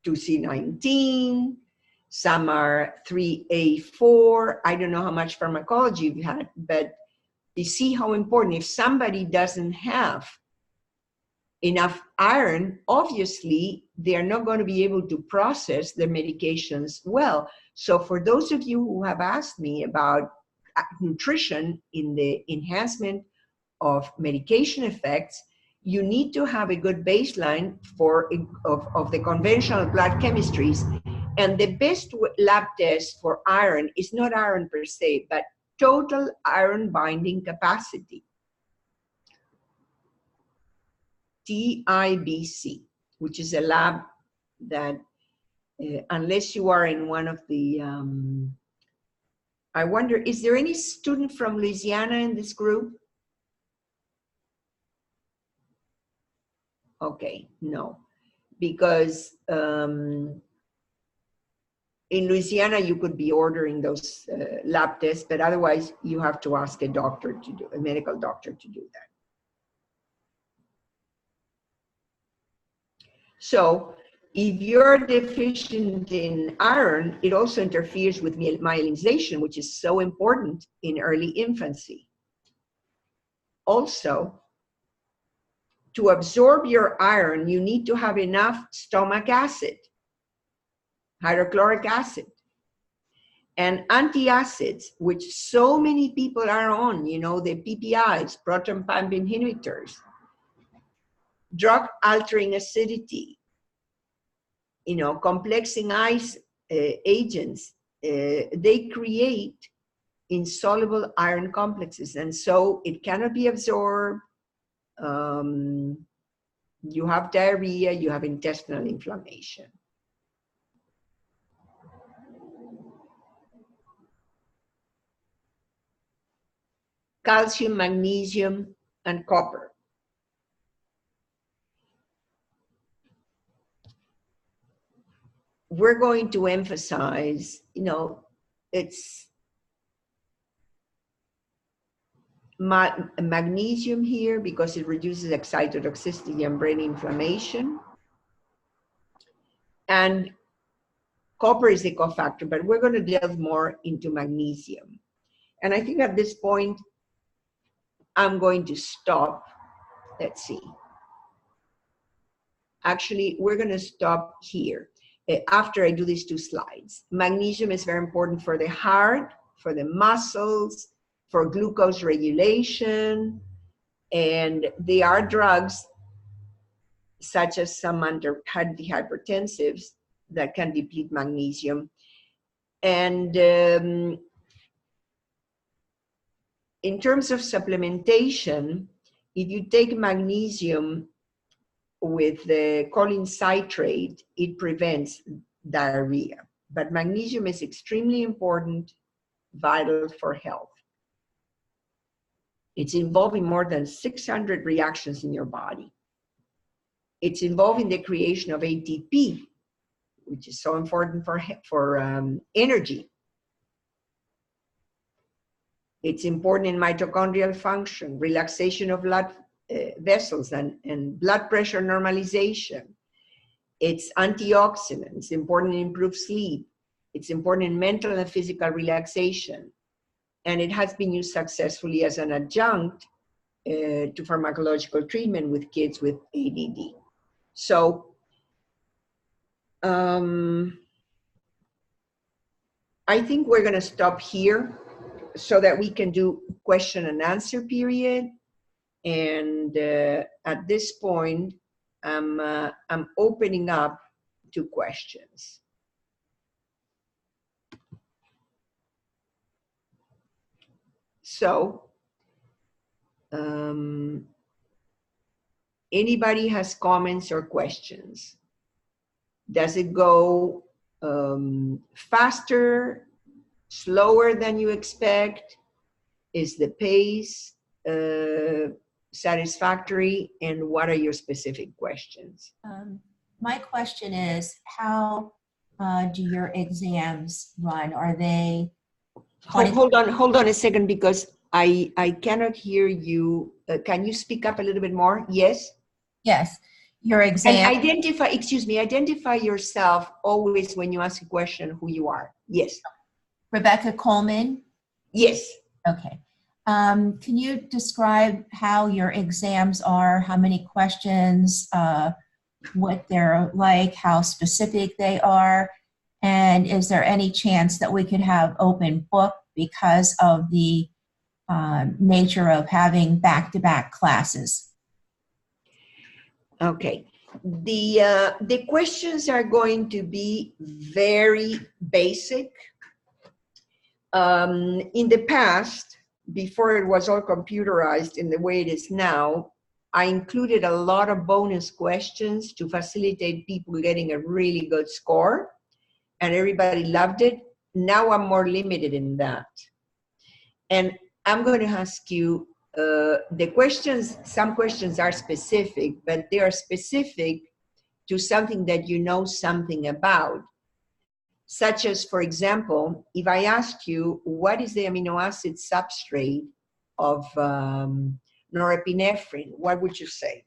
A: 2C19, some are 3A4. I don't know how much pharmacology you've had, but you see how important. If somebody doesn't have enough iron, obviously they're not going to be able to process their medications well. So for those of you who have asked me about nutrition in the enhancement of medication effects, you need to have a good baseline of the conventional blood chemistries. And the best lab test for iron is not iron per se, but total iron binding capacity. TIBC, which is a lab that, unless you are in one of the, I wonder, is there any student from Louisiana in this group? Okay, no, because in Louisiana you could be ordering those lab tests, but otherwise you have to ask a doctor to do, a medical doctor to do that. So if you're deficient in iron, it also interferes with myelinization, which is so important in early infancy. Also, to absorb your iron, you need to have enough stomach acid, hydrochloric acid, and antacids, which so many people are on, you know, the PPIs, proton pump inhibitors, drug-altering acidity, you know, complexing ice agents, they create insoluble iron complexes, and so it cannot be absorbed. You have diarrhea, you have intestinal inflammation. Calcium, magnesium, and copper. We're going to emphasize, you know, it's magnesium here because it reduces excitotoxicity and brain inflammation. And copper is a cofactor, but we're going to delve more into magnesium. And I think at this point, I'm going to stop. Let's see. Actually, we're going to stop here after I do these 2 slides. Magnesium is very important for the heart, for the muscles, for glucose regulation, and they are drugs such as some antihypertensives that can deplete magnesium. And in terms of supplementation, if you take magnesium with the choline citrate, it prevents diarrhea. But magnesium is extremely important, vital for health. It's involved in more than 600 reactions in your body. It's involved in the creation of ATP, which is so important for energy. It's important in mitochondrial function, relaxation of blood vessels and blood pressure normalization. It's antioxidant. It's important to improve sleep. It's important in mental and physical relaxation. And it has been used successfully as an adjunct to pharmacological treatment with kids with ADD. So I think we're going to stop here so that we can do question and answer period. And at this point, I'm opening up to questions. So, anybody has comments or questions? Does it go faster, slower than you expect? Is the pace satisfactory? And what are your specific questions?
H: My question is, how do your exams run? Are they?
A: Hold on a second, because I cannot hear you. Can you speak up a little bit more? Yes?
H: Yes. your
A: And
H: exam.
A: identify yourself always when you ask a question who you are. Yes.
H: Rebecca Coleman.
A: Yes.
H: Okay. Can you describe how your exams are, how many questions, what they're like, how specific they are? And is there any chance that we could have open book because of the nature of having back-to-back classes?
A: Okay. The questions are going to be very basic. In the past, before it was all computerized in the way it is now, I included a lot of bonus questions to facilitate people getting a really good score, and everybody loved it. Now I'm more limited in that. And I'm going to ask you the questions. Some questions are specific, but they are specific to something that you know something about. Such as, for example, if I asked you, what is the amino acid substrate of norepinephrine, what would you say?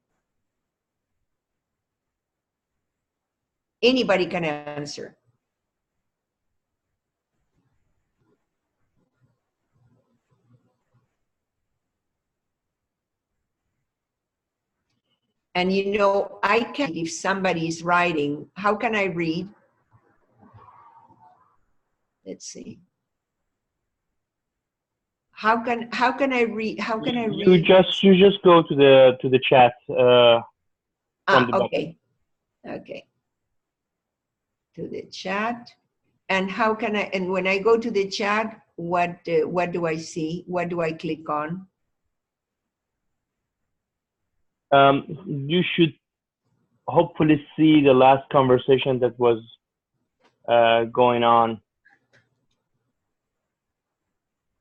A: Anybody can answer. And you know, I can, if somebody is writing, how can I read? Let's see. How can I read? How can I read?
B: You just go to the chat from the bottom.
A: Okay. Okay. To the chat. And how can I? And when I go to the chat, what do I see? What do I click on?
B: You should hopefully see the last conversation that was going on.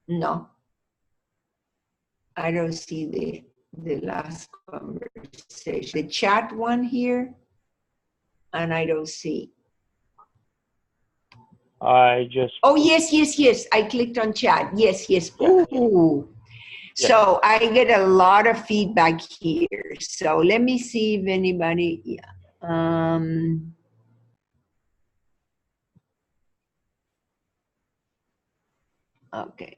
A: No, I don't see the last conversation. The chat one here, and I don't see.
B: I just.
A: Oh, yes. I clicked on chat. Yes. Ooh.
B: Yeah.
A: So I get a lot of feedback here. So let me see if anybody, yeah. Okay.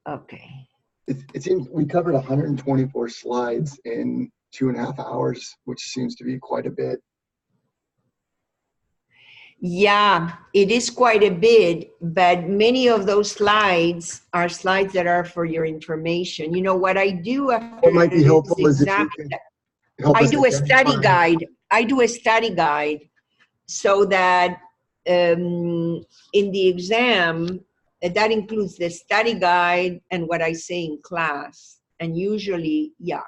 A: Okay.
G: It seems we covered 124 slides in 2.5 hours, which seems to be quite a bit.
A: Yeah, it is quite a bit, but many of those slides are slides that are for your information. You know, what I do after
G: What might be helpful is if
A: exam,
G: you can help
A: I
G: us
A: do a study
G: identify-
A: guide. I do a study guide so that in the exam, that includes the study guide and what I say in class. And usually, yeah.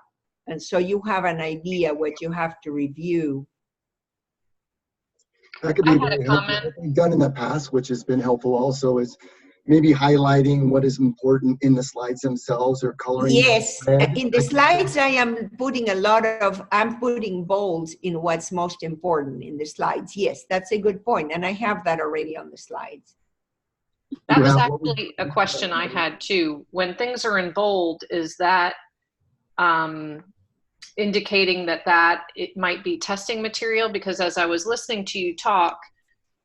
A: And so you have an idea what you have to review.
G: That could be
D: I had
G: very
D: a
G: helpful.
D: comment.
G: What we've done in the past, which has been helpful also, is maybe highlighting what is important in the slides themselves or coloring.
A: Yes,
G: red.
A: in the slides I am putting I'm putting bold in what's most important in the slides. Yes, that's a good point, and I have that already on the slides.
D: That
G: You
D: was
G: have what we-
D: actually a question I had too. When things are in bold, is that indicating that it might be testing material? Because as I was listening to you talk,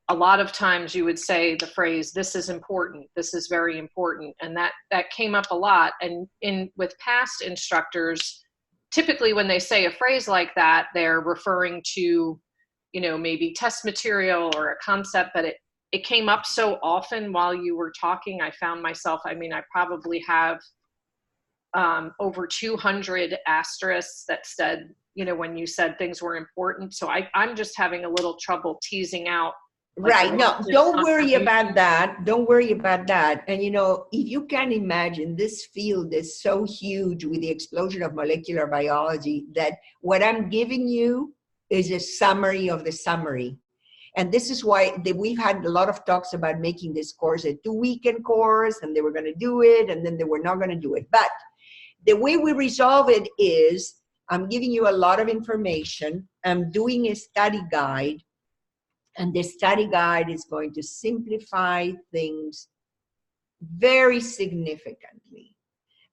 D: a lot of times you would say the phrase, "This is important, this is very important," and that came up a lot. And with past instructors, typically when they say a phrase like that, they're referring to, you know, maybe test material or a concept, but it came up so often while you were talking. I found myself, I mean, I probably have over 200 asterisks that said, you know, when you said things were important. So I'm just having a little trouble teasing out. Like,
A: right, no, don't worry about that. Don't worry about that. And you know, if you can imagine, this field is so huge with the explosion of molecular biology that what I'm giving you is a summary of the summary. And this is why we've had a lot of talks about making this course a 2-weekend course, and they were going to do it, and then they were not going to do it. But the way we resolve it is I'm giving you a lot of information. I'm doing a study guide, and the study guide is going to simplify things very significantly.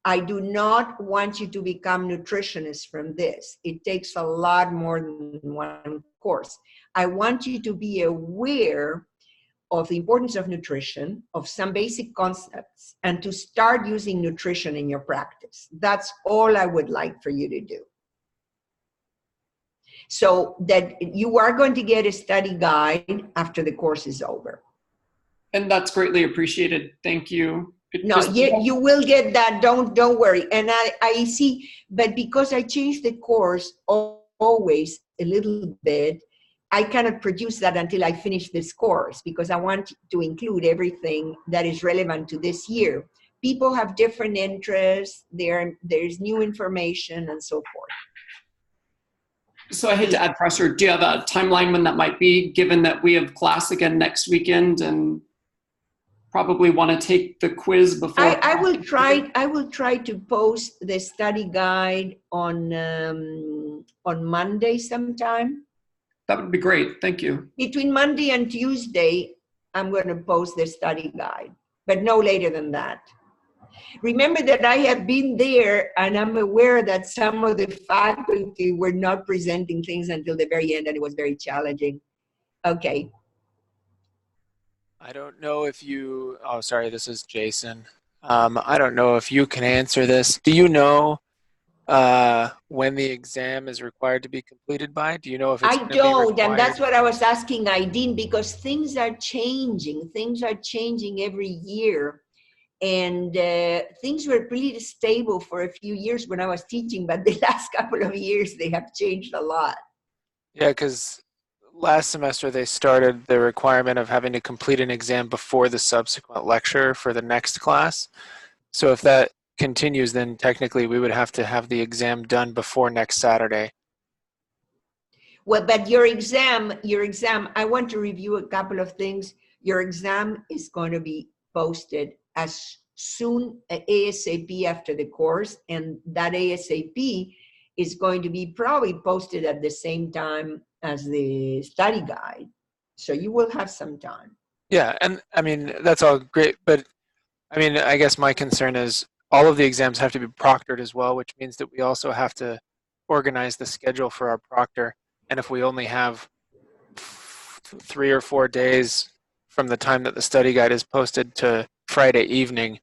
A: I do not want you to become nutritionists from this. It takes a lot more than one course. I want you to be aware of the importance of nutrition, of some basic concepts, and to start using nutrition in your practice. That's all I would like for you to do. So that you are going to get a study guide after the course is over.
F: And that's greatly appreciated. Thank you.
A: No, you will get that. Don't worry. And I see, but because I changed the course always a little bit, I cannot produce that until I finish this course, because I want to include everything that is relevant to this year. People have different interests. There's new information and so forth.
F: So I hate to add pressure. Do you have a timeline when that might be, given that we have class again next weekend and probably want to take the quiz before?
A: I will try to post the study guide on Monday sometime.
F: That would be great. Thank you.
A: Between Monday and Tuesday, I'm going to post the study guide, but no later than that. Remember that I have been there, and I'm aware that some of the faculty were not presenting things until the very end, and it was very challenging. Okay.
I: I don't know if you, oh, sorry, this is Jason. I don't know if you can answer this. Do you know when the exam is required to be completed by? Do you know if it's
A: I don't, and that's what I was asking Aideen, because things are changing. Things are changing every year. And things were pretty stable for a few years when I was teaching, but the last couple of years, they have changed a lot.
I: Yeah, because last semester they started the requirement of having to complete an exam before the subsequent lecture for the next class. So if that continues, then technically we would have to have the exam done before next Saturday.
A: Well, but your exam, I want to review a couple of things. Your exam is going to be posted as soon ASAP after the course, and that ASAP is going to be probably posted at the same time as the study guide. So you will have some time.
I: Yeah, and I mean, that's all great, but I mean, I guess my concern is all of the exams have to be proctored as well, which means that we also have to organize the schedule for our proctor. And if we only have 3 or 4 days from the time that the study guide is posted to Friday evening,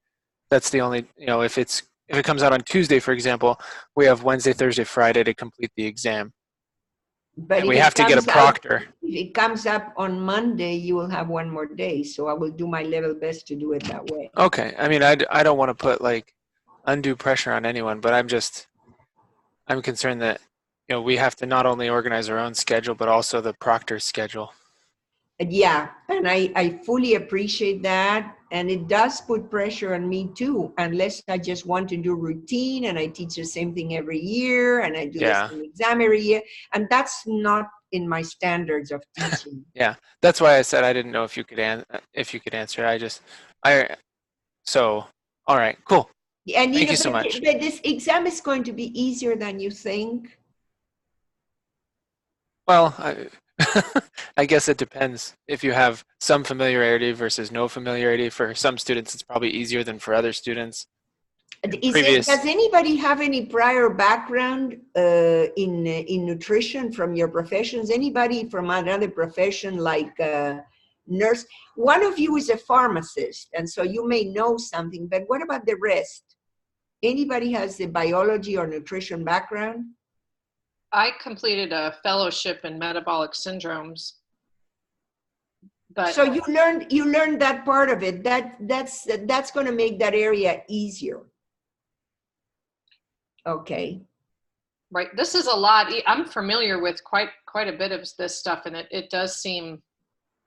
I: that's the only, if it comes out on Tuesday, for example, we have Wednesday, Thursday, Friday to complete the exam.
A: But
I: and we have to get a proctor.
A: If it comes up on Monday, you will have one more day. So I will do my level best to do it that way.
I: Okay. I mean, I don't want to put like undue pressure on anyone, but I'm concerned that, we have to not only organize our own schedule, but also the proctor's schedule.
A: Yeah, and I fully appreciate that. And it does put pressure on me too, unless I just want to do routine and I teach the same thing every year and I do the same exam every year. And that's not in my standards of teaching.
I: Yeah, that's why I said I didn't know if you could answer. So, all right, cool.
A: And
I: Thank you so much.
A: But this exam is going to be easier than you think.
I: Well, I guess it depends. If you have some familiarity versus no familiarity, for some students it's probably easier than for other students.
A: Does anybody have any prior background in nutrition from your professions? Anybody from another profession like nurse? One of you is a pharmacist, and so you may know something, but what about the rest? Anybody has a biology or nutrition background?
D: I completed a fellowship in metabolic syndromes. But
A: so you learned that part of it. That's going to make that area easier. Okay.
D: Right. This is a lot. I'm familiar with quite a bit of this stuff, and it does seem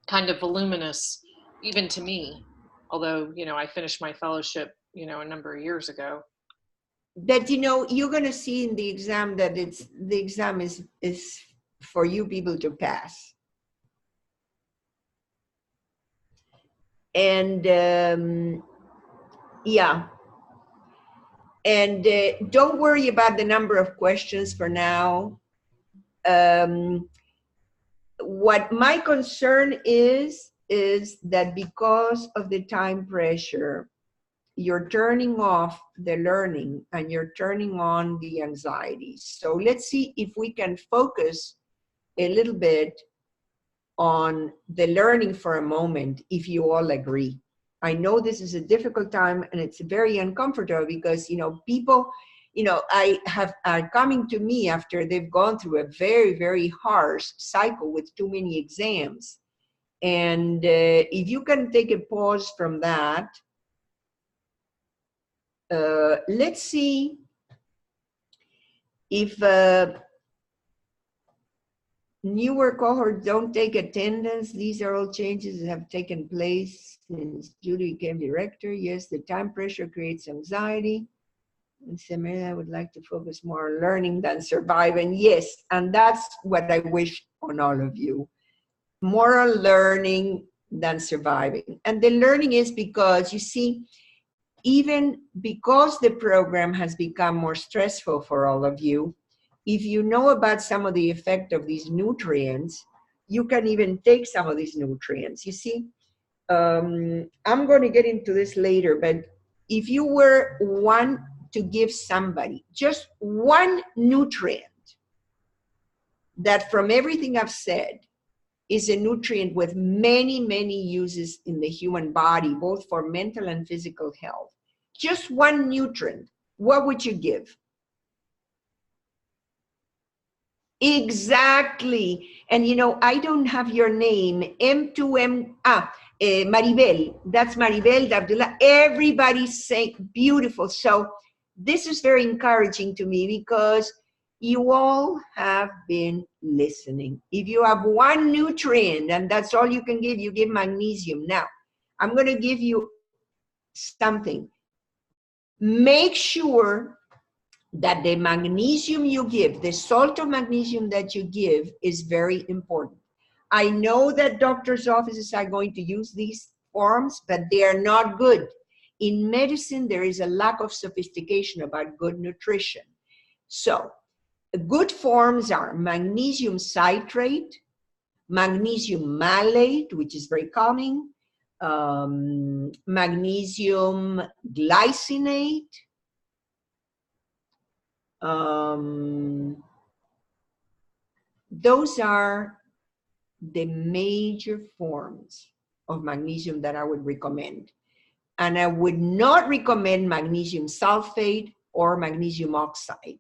D: kind of voluminous, even to me. Although, I finished my fellowship, a number of years ago.
A: But you're going to see in the exam that the exam is for you people to pass. And yeah. And don't worry about the number of questions for now. What my concern is that because of the time pressure, you're turning off the learning and you're turning on the anxiety. So let's see if we can focus a little bit on the learning for a moment, if you all agree. I know this is a difficult time and it's very uncomfortable because, you know, people, you know, are coming to me after they've gone through a very, very harsh cycle with too many exams. And if you can take a pause from that, let's see if newer cohorts don't take attendance. These are all changes that have taken place since Judy became director. Yes, the time pressure creates anxiety. And Samira, I would like to focus more on learning than surviving. Yes, and that's what I wish on all of you. More on learning than surviving. And the learning is because, you see, even because the program has become more stressful for all of you, if you know about some of the effect of these nutrients, you can even take some of these nutrients. You see, I'm going to get into this later, but if you were one to give somebody just one nutrient that from everything I've said is a nutrient with many, many uses in the human body, both for mental and physical health, just one nutrient, what would you give? Exactly. And you know, I don't have your name, M2M, Maribel, that's Maribel Abdullah. Everybody's saying beautiful. So this is very encouraging to me because you all have been listening. If you have one nutrient and that's all you can give, you give magnesium. Now, I'm going to give you something. Make sure that the magnesium you give, the salt of magnesium that you give is very important. I know that doctors' offices are going to use these forms, but they are not good. In medicine, there is a lack of sophistication about good nutrition. So, good forms are magnesium citrate, magnesium malate, which is very calming, magnesium glycinate, those are the major forms of magnesium that I would recommend. And I would not recommend magnesium sulfate or magnesium oxide.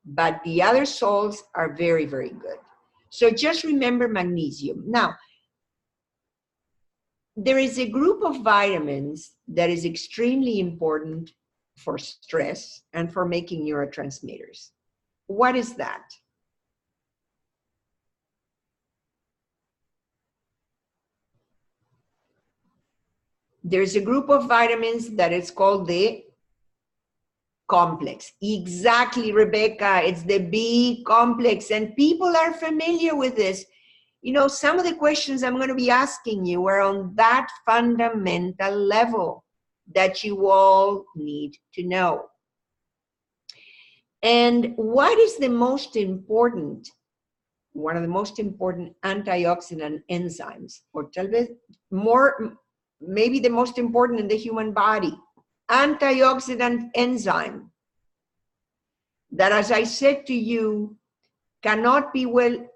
A: But the other salts are very, very good. So just remember magnesium. Now, there is a group of vitamins that is extremely important for stress and for making neurotransmitters. What is that? There's a group of vitamins that is called the complex. Exactly, Rebecca. It's the B complex. And people are familiar with this. You know, some of the questions I'm going to be asking you are on that fundamental level that you all need to know. And what is the most important, one of the most important antioxidant enzymes, or tal vez more, maybe the most important in the human body, antioxidant enzyme that, as I said to you, cannot be well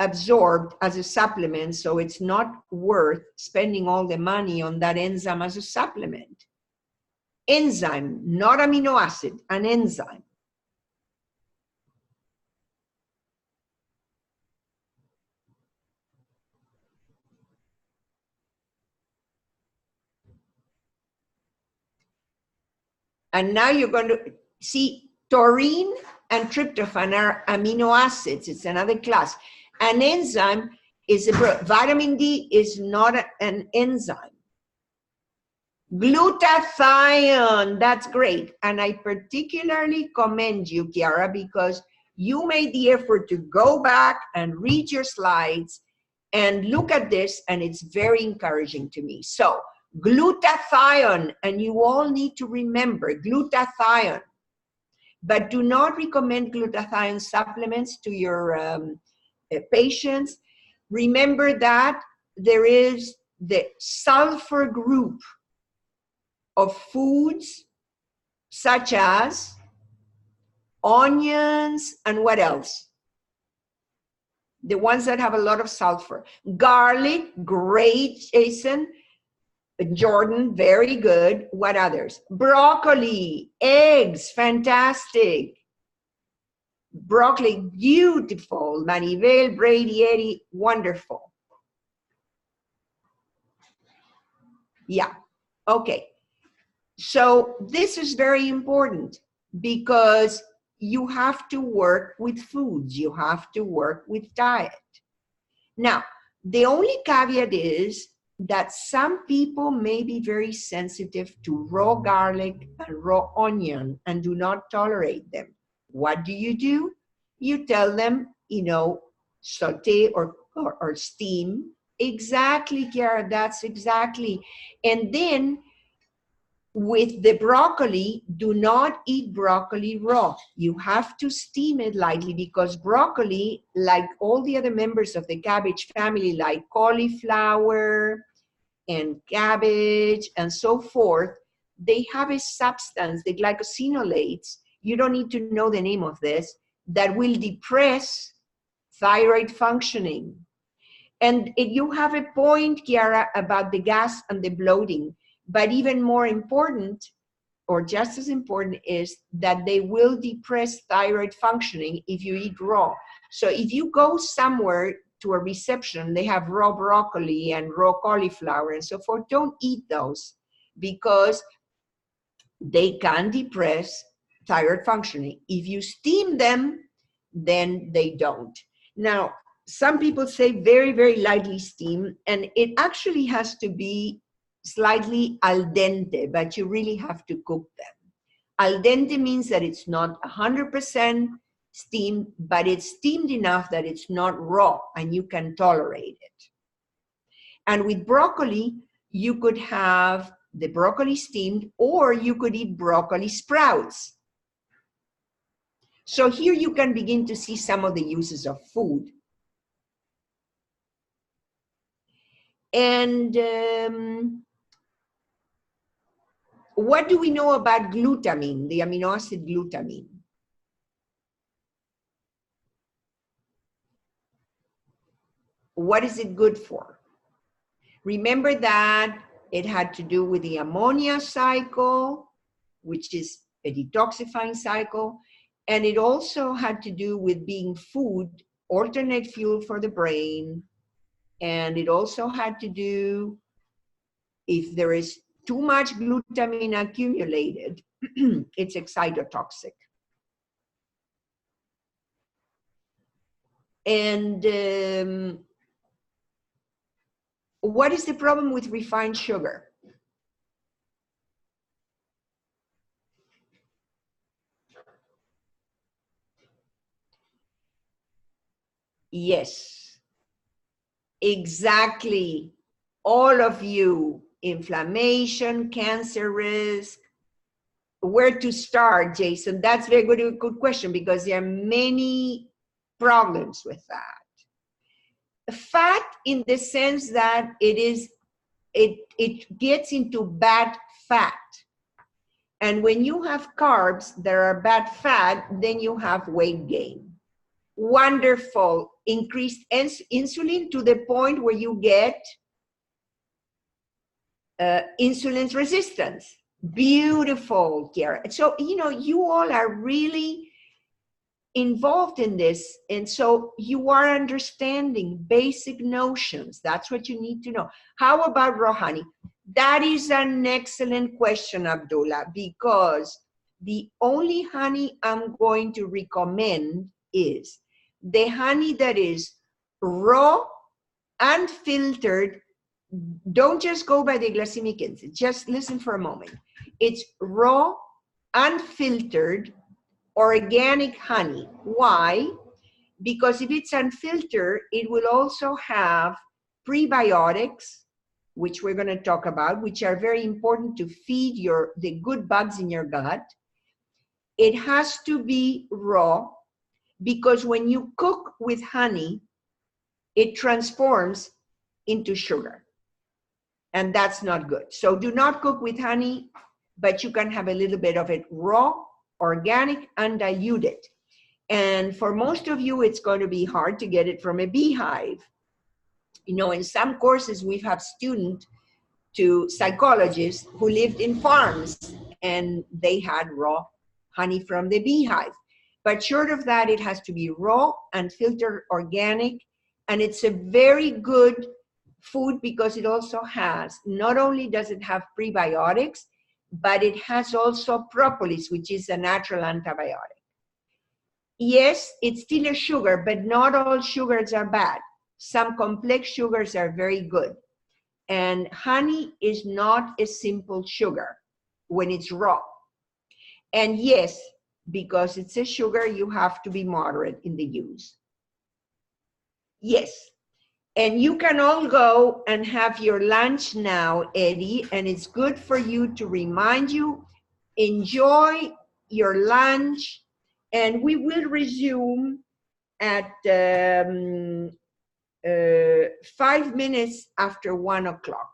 A: absorbed as a supplement, so it's not worth spending all the money on that enzyme as a supplement. Enzyme, not amino acid, an enzyme. And now you're going to see taurine and tryptophan are amino acids. It's another class. An enzyme is vitamin D is not an enzyme. Glutathione, that's great. And I particularly commend you, Chiara, because you made the effort to go back and read your slides and look at this, and it's very encouraging to me. So, glutathione, and you all need to remember glutathione, but do not recommend glutathione supplements to your patients. Remember that there is the sulfur group of foods such as onions and what else? The ones that have a lot of sulfur. Garlic, great, Jason. Jordan, very good. What others? Broccoli, eggs, fantastic. Broccoli, beautiful. Maribel, Brady, Eddie, wonderful. Yeah, okay. So this is very important because you have to work with foods. You have to work with diet. Now, the only caveat is that some people may be very sensitive to raw garlic and raw onion and do not tolerate them. What do? You tell them, saute or steam. Exactly, Kiara, that's exactly. And then with the broccoli, do not eat broccoli raw. You have to steam it lightly because broccoli, like all the other members of the cabbage family, like cauliflower and cabbage and so forth, they have a substance, the glycosinolates, you don't need to know the name of this, that will depress thyroid functioning. And you have a point, Kiara, about the gas and the bloating. But even more important, or just as important, is that they will depress thyroid functioning if you eat raw. So if you go somewhere to a reception, they have raw broccoli and raw cauliflower and so forth, don't eat those because they can depress thyroid functioning. If you steam them, then they don't. Now, some people say very, very lightly steam, and it actually has to be slightly al dente, but you really have to cook them. Al dente means that it's not 100% steamed, but it's steamed enough that it's not raw and you can tolerate it. And with broccoli, you could have the broccoli steamed, or you could eat broccoli sprouts. So here you can begin to see some of the uses of food. And what do we know about glutamine, the amino acid glutamine? What is it good for? Remember that it had to do with the ammonia cycle, which is a detoxifying cycle, and it also had to do with being food, alternate fuel for the brain, and it also had to do, if there is too much glutamine accumulated, it's excitotoxic. And what is the problem with refined sugar? Yes, exactly. All of you, inflammation, cancer risk. Where to start, Jason? That's very good question, because there are many problems with that. Fat, in the sense that it gets into bad fat. And when you have carbs that are bad fat, then you have weight gain. Wonderful. Increased insulin to the point where you get insulin resistance. Beautiful, Kiara. So, you all are really involved in this. And so you are understanding basic notions. That's what you need to know. How about raw honey? That is an excellent question, Abdullah, because the only honey I'm going to recommend is the honey that is raw, unfiltered. Don't just go by the glycemic index. Just listen for a moment. It's raw, unfiltered, organic honey. Why? Because if it's unfiltered, it will also have prebiotics, which we're going to talk about, which are very important to feed the good bugs in your gut. It has to be raw, because when you cook with honey, it transforms into sugar. and that's not good. So do not cook with honey, but you can have a little bit of it raw, organic, undiluted. And for most of you, it's going to be hard to get it from a beehive. You know, in some courses, we have students to psychologists who lived in farms and they had raw honey from the beehive. But short of that, it has to be raw and filtered organic. And it's a very good food because it also has, not only does it have prebiotics, but it has also propolis, which is a natural antibiotic. Yes, it's still a sugar, but not all sugars are bad. Some complex sugars are very good. And honey is not a simple sugar when it's raw. And yes, because it's a sugar, you have to be moderate in the use. Yes. And you can all go and have your lunch now, Eddie, and it's good for you to remind you, enjoy your lunch, and we will resume at 5 minutes after 1 o'clock.